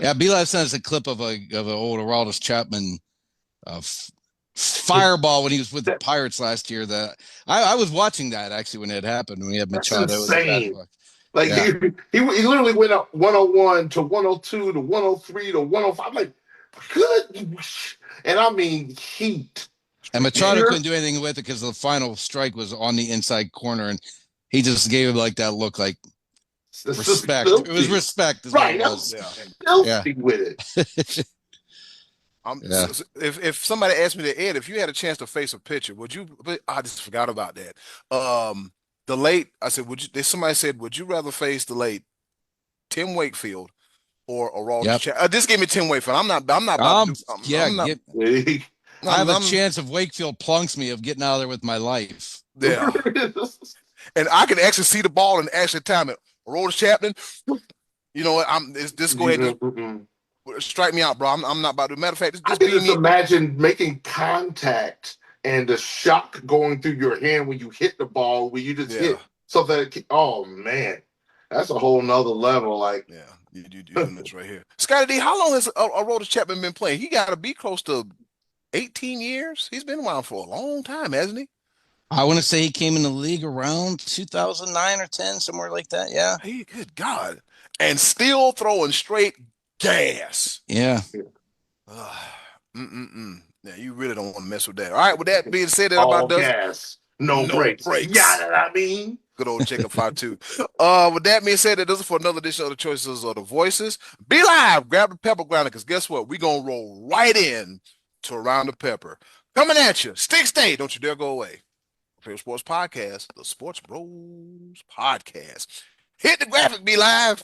Yeah, B-Live sent us a clip of an old Aroldis Chapman fireball when he was with the Pirates last year. That I was watching that actually when it happened, when we had Machado. That's insane. Like he literally went up 101 to 102 to 103 to 105. Like, good. And I mean, heat. And Machado couldn't do anything with it because the final strike was on the inside corner, and he just gave him like that look, like respect. It was respect, right? It was. Filthy with it. Yeah. If somebody asked me to Ed, if you had a chance to face a pitcher, would you? I just forgot about that. The late, I said, would you? Somebody said, would you rather face the late Tim Wakefield or Aroldis Yep. Chapman? Just give me Tim Wakefield. I'm not about to do. Yeah. I'm not. I have a chance if Wakefield plunks me of getting out of there with my life. Yeah. And I can actually see the ball and actually time it. Aroldis Chapman, you know what? Just go ahead and strike me out, bro. I'm not about to. Matter of fact, I just can beat just me. imagine making contact and the shock going through your hand when you hit the ball, when you just hit something. Oh man, that's a whole nother level. Like, yeah, you doing this right here. Scotty D, how long has Aroldis Chapman been playing? He got to be close to 18 years. He's been around for a long time, hasn't he? I want to say he came in the league around 2009 or 10, somewhere like that. Yeah. Hey, good God. And still throwing straight gas. Yeah. Yeah, you really don't want to mess with that. All right, with that being said, that all about does gas, no brakes. Yeah, I mean. Good old Jacob 5-2. With that being said, that does it for another edition of the Choices of the Voices. Be live, grab the pepper grinder, because guess what? We're going to roll right in to Around the Pepper. Coming at you. Stay. Don't you dare go away. Favorite Sports Podcast, the Sports Bros Podcast. Hit the graphic, Be live.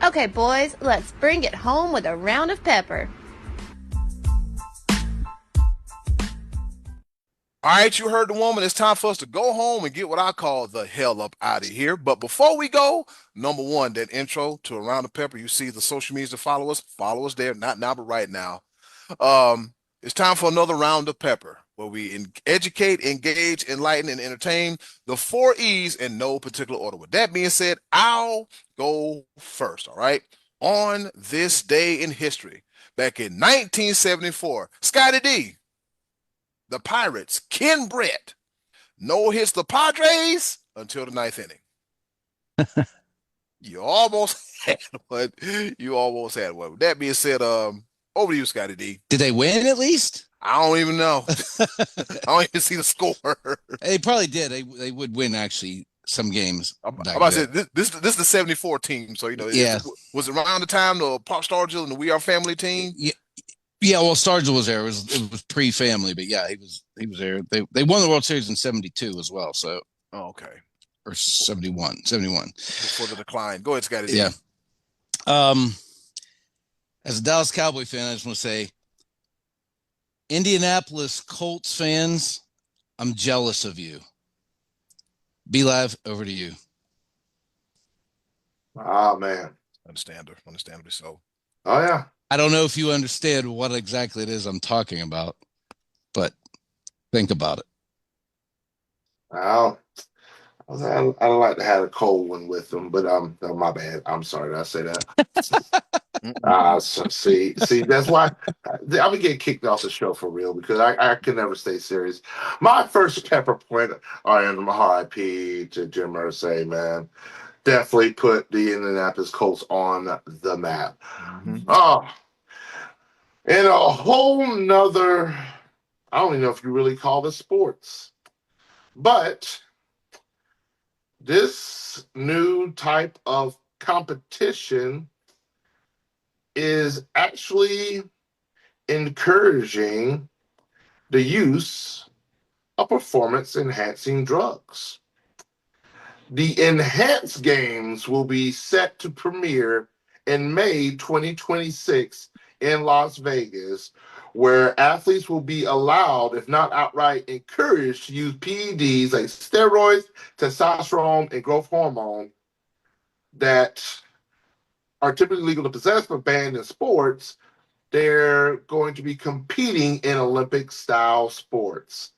Okay, boys, let's bring it home with a round of pepper. All right, you heard the woman. It's time for us to go home and get what I call the hell up out of here. But before we go, number one, that intro to Around the Pepper. You see the social media to follow us. Follow us there. Not now, but right now. It's time for another round of pepper, where we educate, engage, enlighten, and entertain. The 4 E's in no particular order. With that being said, I'll go first. All right. On this day in history, back in 1974, Scotty D, the Pirates, Ken Brett, no hits the Padres until the 9th inning. You almost had one. With that being said, over to you, Scotty D. Did they win at least? I don't even know. I don't even see the score. They probably did. They would win actually some games. I'm about to say this is the 74 team. So yeah. Was it around the time the Pop Stargell and the We Are Family team? Yeah, well, Stargell was there. It was pre-family, but yeah, he was there. They won the World Series in 72 as well. So okay. Or 71. Before the decline. Go ahead, Scotty. Yeah. As a Dallas Cowboy fan, I just want to say, Indianapolis Colts fans, I'm jealous of you. Be live, over to you. Oh man. Understandably so. Oh yeah. I don't know if you understand what exactly it is I'm talking about, but think about it. Well, I'd like to have a cold one with them, but oh, my bad. I'm sorry. Did I say that? See, that's why I'm gonna get kicked off the show for real, because I can never stay serious. My first pepper point, and RIP to Jim Irsay, man. Definitely put the Indianapolis Colts on the map. Mm-hmm. Oh, and a whole nother, I don't even know if you really call this sports, but this new type of competition is actually encouraging the use of performance-enhancing drugs. The Enhanced Games will be set to premiere in May 2026 in Las Vegas, where athletes will be allowed, if not outright encouraged, to use PEDs like steroids, testosterone, and growth hormone that are typically legal to possess but banned in sports. They're going to be competing in Olympic-style sports.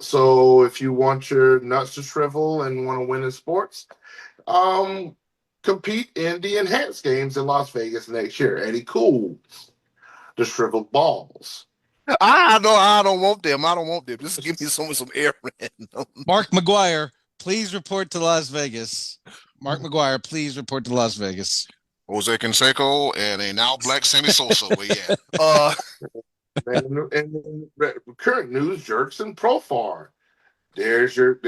So if you want your nuts to shrivel and want to win in sports, compete in the Enhanced Games in Las Vegas next year. Eddie Cool, the shriveled balls. I don't want them. Just give me some air. Mark McGuire, please report to Las Vegas. Mark McGuire, please report to Las Vegas. Jose Canseco and a now black Sammy Sosa. And current news, Jerks and Profar. There's your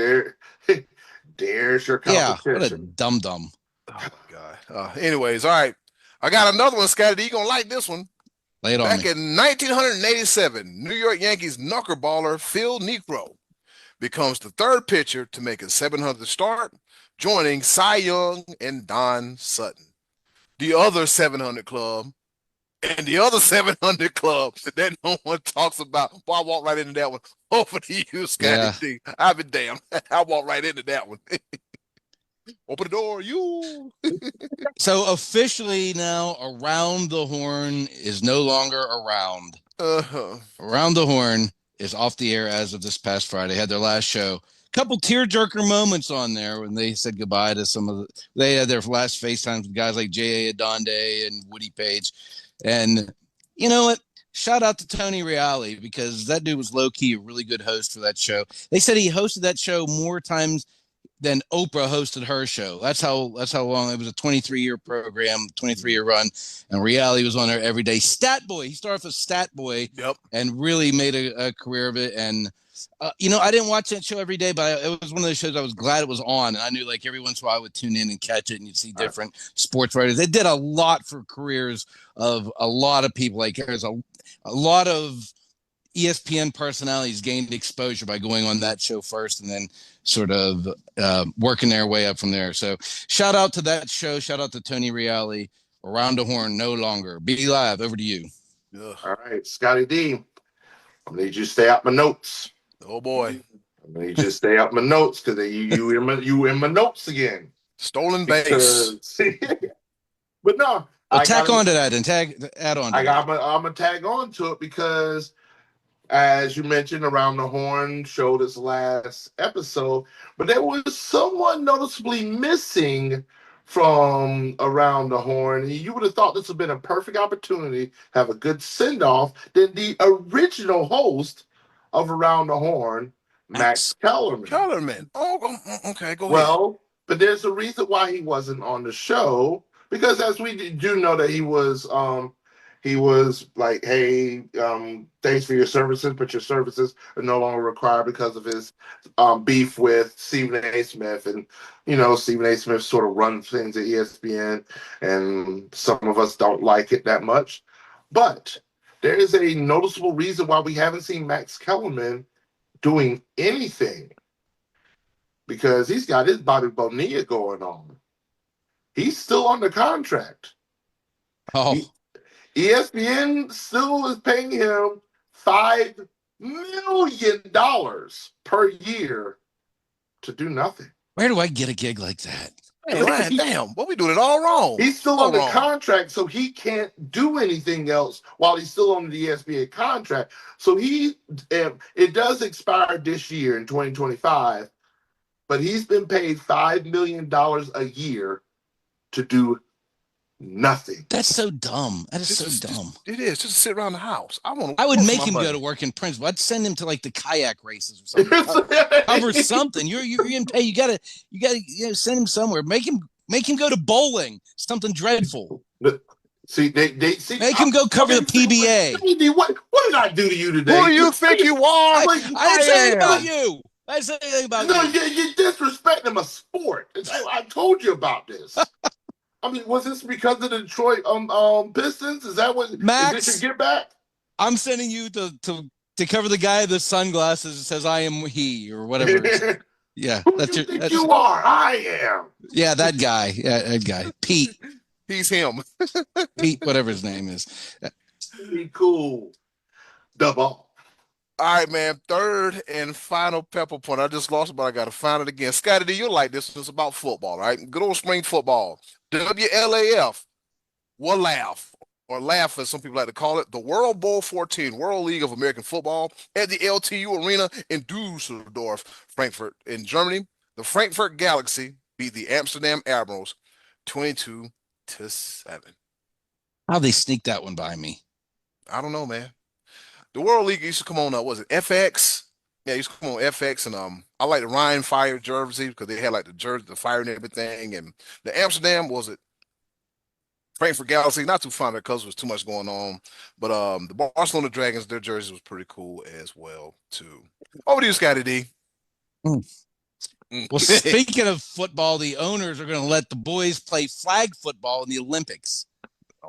there's your Yeah, what a competition. dum-dum. Oh my God. Anyways, all right. I got another one, Scotty D. You gonna like this one. Lay it on Back me. in 1987, New York Yankees knuckleballer Phil Niekro becomes the third pitcher to make a 700 start, joining Cy Young and Don Sutton. The other 700 club and the other 700 clubs that no one talks about. Well, I walked right into that one. Over to you, Scotty Yeah. D. I'll be damned. I walked right into that one. Open the door, you. So officially now, Around the Horn is no longer around. Uh-huh. Around the Horn is off the air as of this past Friday. Had their last show. Couple tearjerker moments on there when they said goodbye to some of the. They had their last FaceTimes with guys like J.A. Adonde and Woody Page, and you know what? Shout out to Tony Reale because that dude was low key a really good host for that show. They said he hosted that show more times than Oprah hosted her show. That's how long it was. A 23-year program, 23-year run, and Reale was on there every day. Stat Boy, he started off as Stat Boy, Yep. and really made a career of it. And I didn't watch that show every day, but it was one of those shows I was glad it was on, and I knew like every once in a while I would tune in and catch it, and you'd see different sports writers. They did a lot for careers of a lot of people. Like there's a lot of ESPN personalities gained exposure by going on that show first and then sort of working their way up from there. So shout out to that show. Shout out to Tony Reale. Around the Horn no longer. Be Live, over to you. Ugh. All right, Scotty D. I need you to stay out my notes. Oh boy. I need you to stay out my notes because you in my notes again. Stolen base. But no. Well, tack onto that and add on. I'm gonna tag on to it because, as you mentioned, Around the Horn showed its last episode, but there was someone noticeably missing from Around the Horn. You would have thought this would have been a perfect opportunity to have a good send off than the original host of Around the Horn, Max Kellerman. Oh, okay, go ahead. Well, but there's a reason why he wasn't on the show, because as we do know that he was like, hey, thanks for your services, but your services are no longer required because of his beef with Stephen A. Smith. And, Stephen A. Smith sort of runs things at ESPN, and some of us don't like it that much. But there is a noticeable reason why we haven't seen Max Kellerman doing anything, because he's got his Bobby Bonilla going on. He's still under contract. Oh. ESPN still is paying him $5 million per year to do nothing. Where do I get a gig like that? Hey, damn, what we doing it all wrong? He's still under contract, so he can't do anything else while he's still on the ESPN contract. So it does expire this year in 2025, but he's been paid $5 million a year to do nothing. That's so dumb. That is so dumb. It is just to sit around the house. I would make him go to work in Princeton. I'd send him to like the kayak races or something. Cover something. You're in pay. You gotta send him somewhere. Make him go to bowling. Something dreadful. See, make him go cover the PBA. What did I do to you today? Who do you think you are? I didn't say anything about you. I didn't say anything about you. No, you're disrespecting my sport. I told you about this. I mean, was this because of the Detroit Pistons? Is that what Max? Is this your get back? I'm sending you to cover the guy with the sunglasses that says "I am he" or whatever. Yeah, Who do you think you are? I am. Yeah, that guy. Yeah, that guy. Pete. He's him. Pete, whatever his name is. Be cool. Double. All right, man. Third and final pepper point. I just lost it, but I got to find it again. Scotty D, you'll like this. It's about football, right? Good old spring football. WLAF, WLAF, or laugh as some people like to call it, the World Bowl 14, World League of American Football, at the LTU Arena in Dusseldorf, Frankfurt, in Germany. The Frankfurt Galaxy beat the Amsterdam Admirals 22-7. How'd they sneak that one by me? I don't know, man. The World League used to come on, was it FX? Yeah, it used to come on FX, and I like the Ryan Fire jersey because they had like the jersey, the fire and everything. And the Amsterdam, was it Frankfurt Galaxy? Not too fond of it because there was too much going on. But the Barcelona Dragons, their jerseys was pretty cool as well, too. Over to you, Scotty D. Well, speaking of football, the owners are going to let the boys play flag football in the Olympics.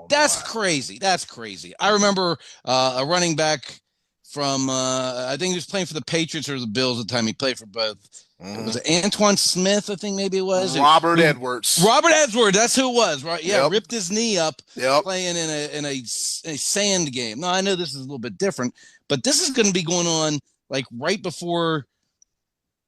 That's crazy. That's crazy. I remember a running back from, I think he was playing for the Patriots or the Bills at the time. He played for both. Was it Antoine Smith? I think maybe it was. Robert Edwards. Robert Edwards. That's who it was, right? Yeah, Yep. ripped his knee up Yep. playing in a sand game. Now, I know this is a little bit different, but this is going to be going on like right before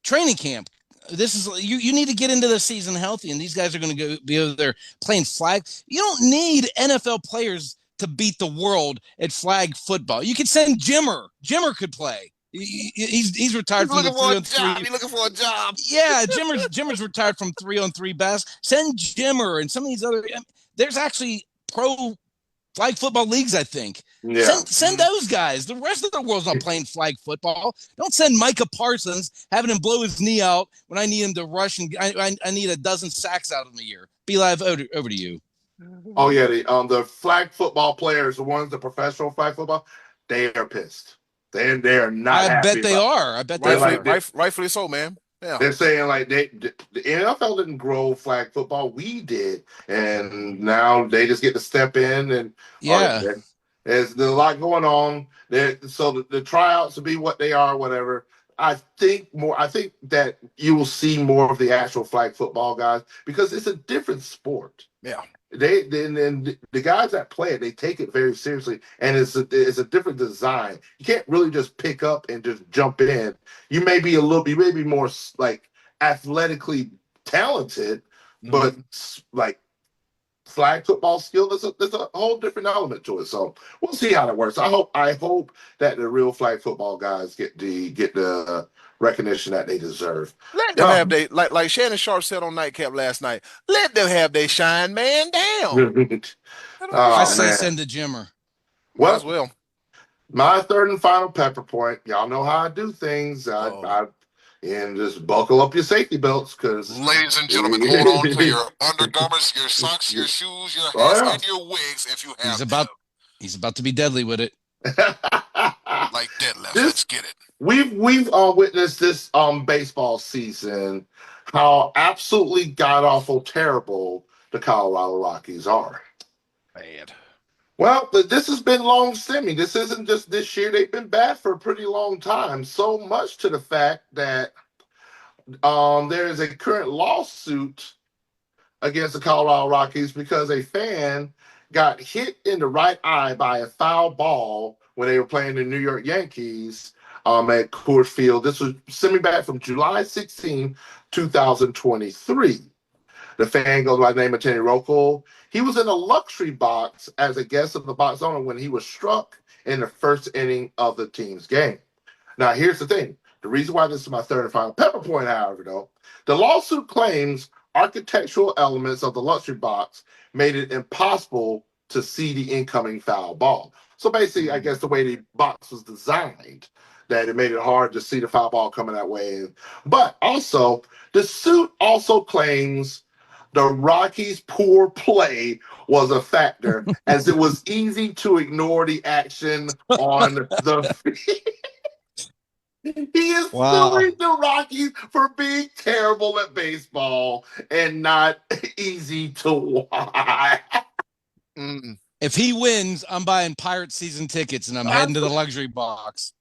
training camp. This is you need to get into the season healthy, and these guys are going to be over there playing flag. You don't need NFL players to beat the world at flag football. You could send Jimmer. Jimmer could play. He's retired from the 3-on-3. He's looking for a job. Yeah, Jimmer's retired from 3-on-3 basketball. Send Jimmer and some of these other. There's actually pro flag football leagues, I think. Yeah. Send those guys. The rest of the world's not playing flag football. Don't send Micah Parsons, having him blow his knee out when I need him to rush and I need a dozen sacks out of him a year. Be Live, over to you. Oh yeah, the flag football players, the ones the professional flag football, they are pissed. They're not. I bet they are. I bet they are. Rightfully so, man. Yeah. They're saying like the NFL didn't grow flag football, we did, and now they just get to step in and there's a lot going on there. So the tryouts will be what they are, whatever. I think that you will see more of the actual flag football guys because it's a different sport. Yeah. The guys that play it, they take it very seriously, and it's a different design. You can't really just pick up and just jump in. You may be more like athletically talented, but like flag football skill, there's a whole different element to it. So we'll see how that works. I hope that the real flag football guys get the recognition that they deserve. Let them have they like Shannon Sharp said on Nightcap last night. Let them have they shine, man. Damn. I say send the Jimmer. Well, as well. My third and final pepper point. Y'all know how I do things. And just buckle up your safety belts, because ladies and gentlemen, hold on to your undergarments, your socks, your shoes, your hats, and your wigs if you have. He's about to be deadly with it. Like deadlift. Let's get it. We've witnessed this baseball season, how absolutely god awful terrible the Colorado Rockies are. Bad. Well, this has been long stemming. This isn't just this year. They've been bad for a pretty long time. So much to the fact that there is a current lawsuit against the Colorado Rockies because a fan got hit in the right eye by a foul ball when they were playing the New York Yankees at Coors Field. This was stemming back from July 16, 2023. The fan goes by the name of Tony Rocco. He was in a luxury box as a guest of the box owner when he was struck in the first inning of the team's game. Now, here's the thing. The reason why this is my third and final pepper point, however, though, the lawsuit claims architectural elements of the luxury box made it impossible to see the incoming foul ball. So basically, I guess the way the box was designed, that it made it hard to see the foul ball coming that way. But also, the suit also claims the Rockies' poor play was a factor, as it was easy to ignore the action on the field. He is suing the Rockies for being terrible at baseball and not easy to watch. If he wins, I'm buying Pirate season tickets and I'm heading to the luxury box.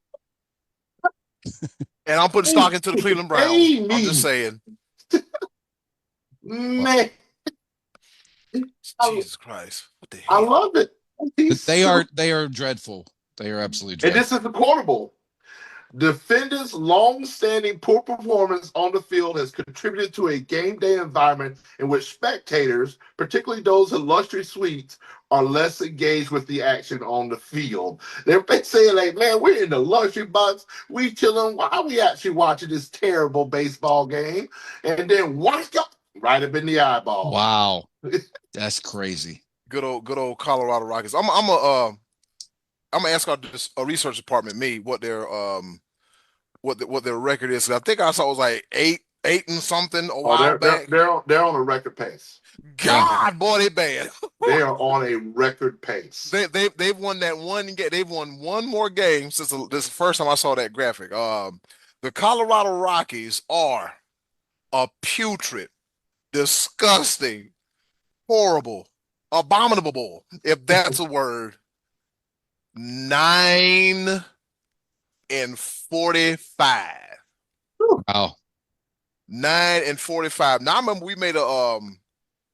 And I'm putting stock into the Cleveland Browns. I'm just saying. Man. Jesus Christ. What the hell? I love it. They are dreadful. They are absolutely dreadful. And this is the quotable. Defendants' long-standing poor performance on the field has contributed to a game day environment in which spectators, particularly those in luxury suites, are less engaged with the action on the field. They're saying, like, man, we're in the luxury box. We chilling. Why are we actually watching this terrible baseball game? And then whack up right up in the eyeball. Wow. That's crazy. Good old Colorado Rockies. I'm gonna ask our research department what their record is. I think I saw it was like eight and something a while back. They're on a record pace. God, boy, they bad. They are on a record pace. They've won that one game. They've won one more game since this is the first time I saw that graphic. The Colorado Rockies are a putrid, disgusting, horrible, abominable, if that's a word, 9-45. Wow. 9-45. Now I remember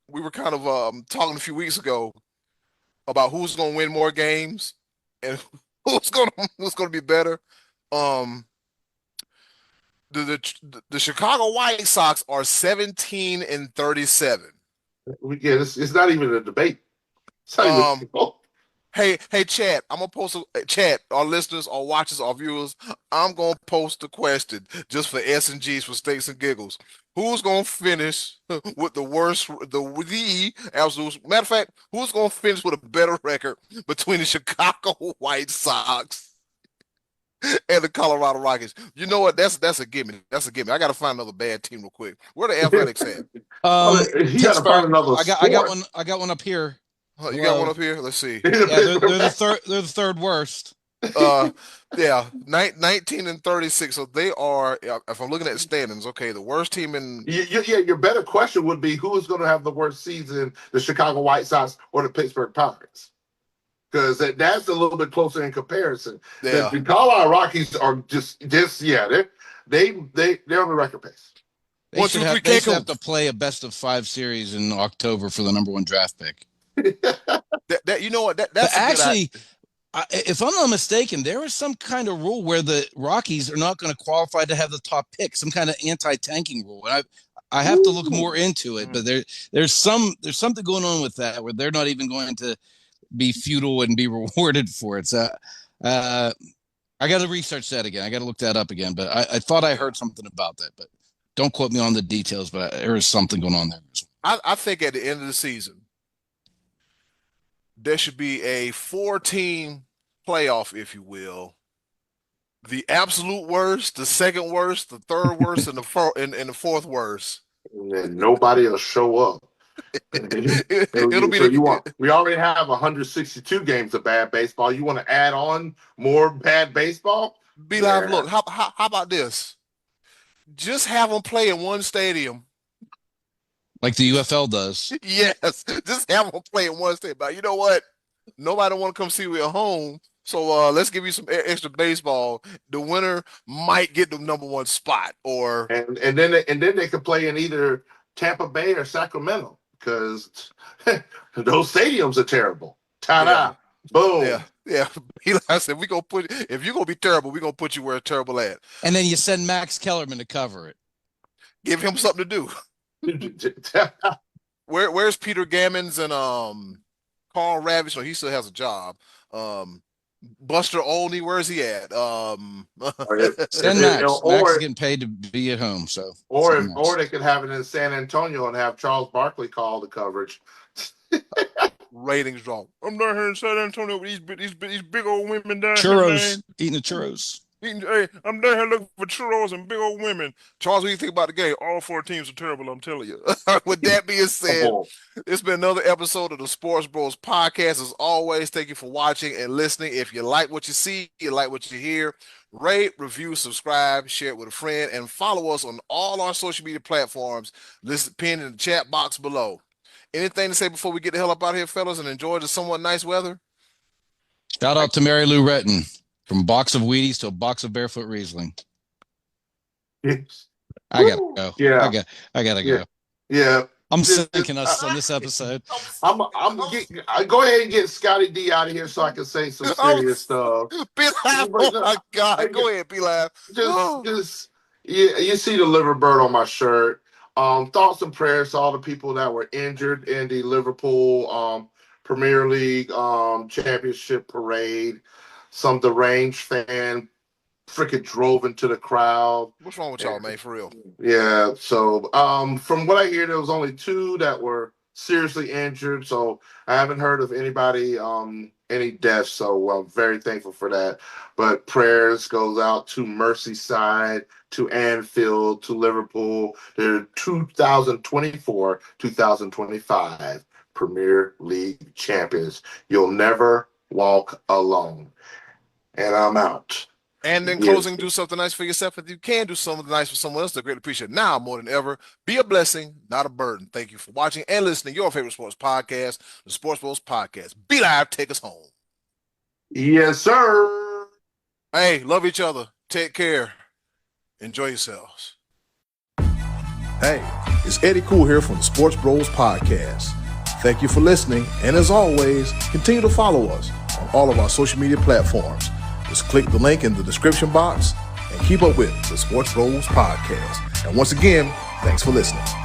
we were kind of talking a few weeks ago about who's gonna win more games and who's gonna be better. Um the Chicago White Sox are 17-37. Yeah, it's not even a debate. It's not Um, even. Oh, hey, chat. I'm gonna post chat. Our listeners, our watchers, our viewers. I'm gonna post a question just for S and G's for steaks and giggles. Who's gonna finish with the worst? The absolute matter of fact, who's gonna finish with a better record between the Chicago White Sox and the Colorado Rockies? You know what? That's a gimme. That's a gimme. I gotta find another bad team real quick. Where the Athletics at? he got to find Pittsburgh. another I got sport. one. I got one up here. You got one up here? Let's see. Yeah, they're the third. They're the third worst. Yeah, 19-36. So they are. If I'm looking at the standings, okay, the worst team in. Yeah, your better question would be who is going to have the worst season, the Chicago White Sox or the Pittsburgh Pirates? Because that's a little bit closer in comparison. Yeah. The Colorado Rockies are just yeah, they're on the record pace. They should have to play a best of 5 series in October for the number 1 draft pick. You know what? That's actually. If I'm not mistaken, there is some kind of rule where the Rockies are not going to qualify to have the top pick, some kind of anti-tanking rule. And I have to look more into it, but there's something going on with that where they're not even going to be feudal and be rewarded for it. So I got to research that again. I got to look that up again. But I thought I heard something about that, but don't quote me on the details. But there is something going on there. I think at the end of the season, there should be a 4-team playoff, if you will. The absolute worst, the second worst, the third worst, and the fourth worst. And nobody will show up. It'll be. So we already have 162 games of bad baseball. You want to add on more bad baseball? Be live. Look, how about this? Just have them play in one stadium. Like the UFL does. Yes, just have them play in one stadium. But you know what? Nobody want to come see you at home. So let's give you some extra baseball. The winner might get the number 1 spot, or and then they could play in either Tampa Bay or Sacramento because those stadiums are terrible. Ta-da! Yeah. Boom! Yeah. I said if you're gonna be terrible, we're gonna put you where it's terrible at. And then you send Max Kellerman to cover it. Give him something to do. Where's Peter Gammons and Carl Ravitch? So he still has a job. Buster Olney, where's he at? Send Max. Max is getting paid to be at home. So or they could have it in San Antonio and have Charles Barkley call the coverage. Ratings drop. I'm down here in San Antonio with these big old women down churros, here, eating the churros. Hey, I'm down here looking for churros and big old women. Charles, what do you think about the game? All 4 teams are terrible, I'm telling you. With that being said, it's been another episode of the Sports Bros Podcast. As always, thank you for watching and listening. If you like what you see, you like what you hear, rate, review, subscribe, share it with a friend, and follow us on all our social media platforms listed pinned in the chat box below. Anything to say before we get the hell up out of here, fellas, and enjoy the somewhat nice weather? Shout out to Mary Lou Retton. From a box of Wheaties to a box of Barefoot Riesling. I gotta go. Yeah, I gotta go. Yeah, I'm sinking us on this episode. I'm go ahead and get Scotty D out of here so I can say some serious stuff. Be live. Oh my God, go ahead, be live. Just you see the liver bird on my shirt. Thoughts and prayers to all the people that were injured in the Liverpool Premier League championship parade. Some deranged fan freaking drove into the crowd. What's wrong with y'all, man? For real? Yeah. So, from what I hear, there was only 2 that were seriously injured. So I haven't heard of anybody, any deaths. So I'm very thankful for that. But prayers goes out to Merseyside, to Anfield, to Liverpool. They're 2024-2025 Premier League champions. You'll never walk alone. And I'm out. And in closing, do something nice for yourself. If you can do something nice for someone else, they're greatly appreciated. Now, more than ever, be a blessing, not a burden. Thank you for watching and listening to your favorite sports podcast, the SportsBros Podcast. Be live, take us home. Yes, sir. Hey, love each other. Take care. Enjoy yourselves. Hey, it's Eddie Cool here from the SportsBros Podcast. Thank you for listening, and as always, continue to follow us on all of our social media platforms. Just click the link in the description box and keep up with the SportsBros Podcast. And once again, thanks for listening.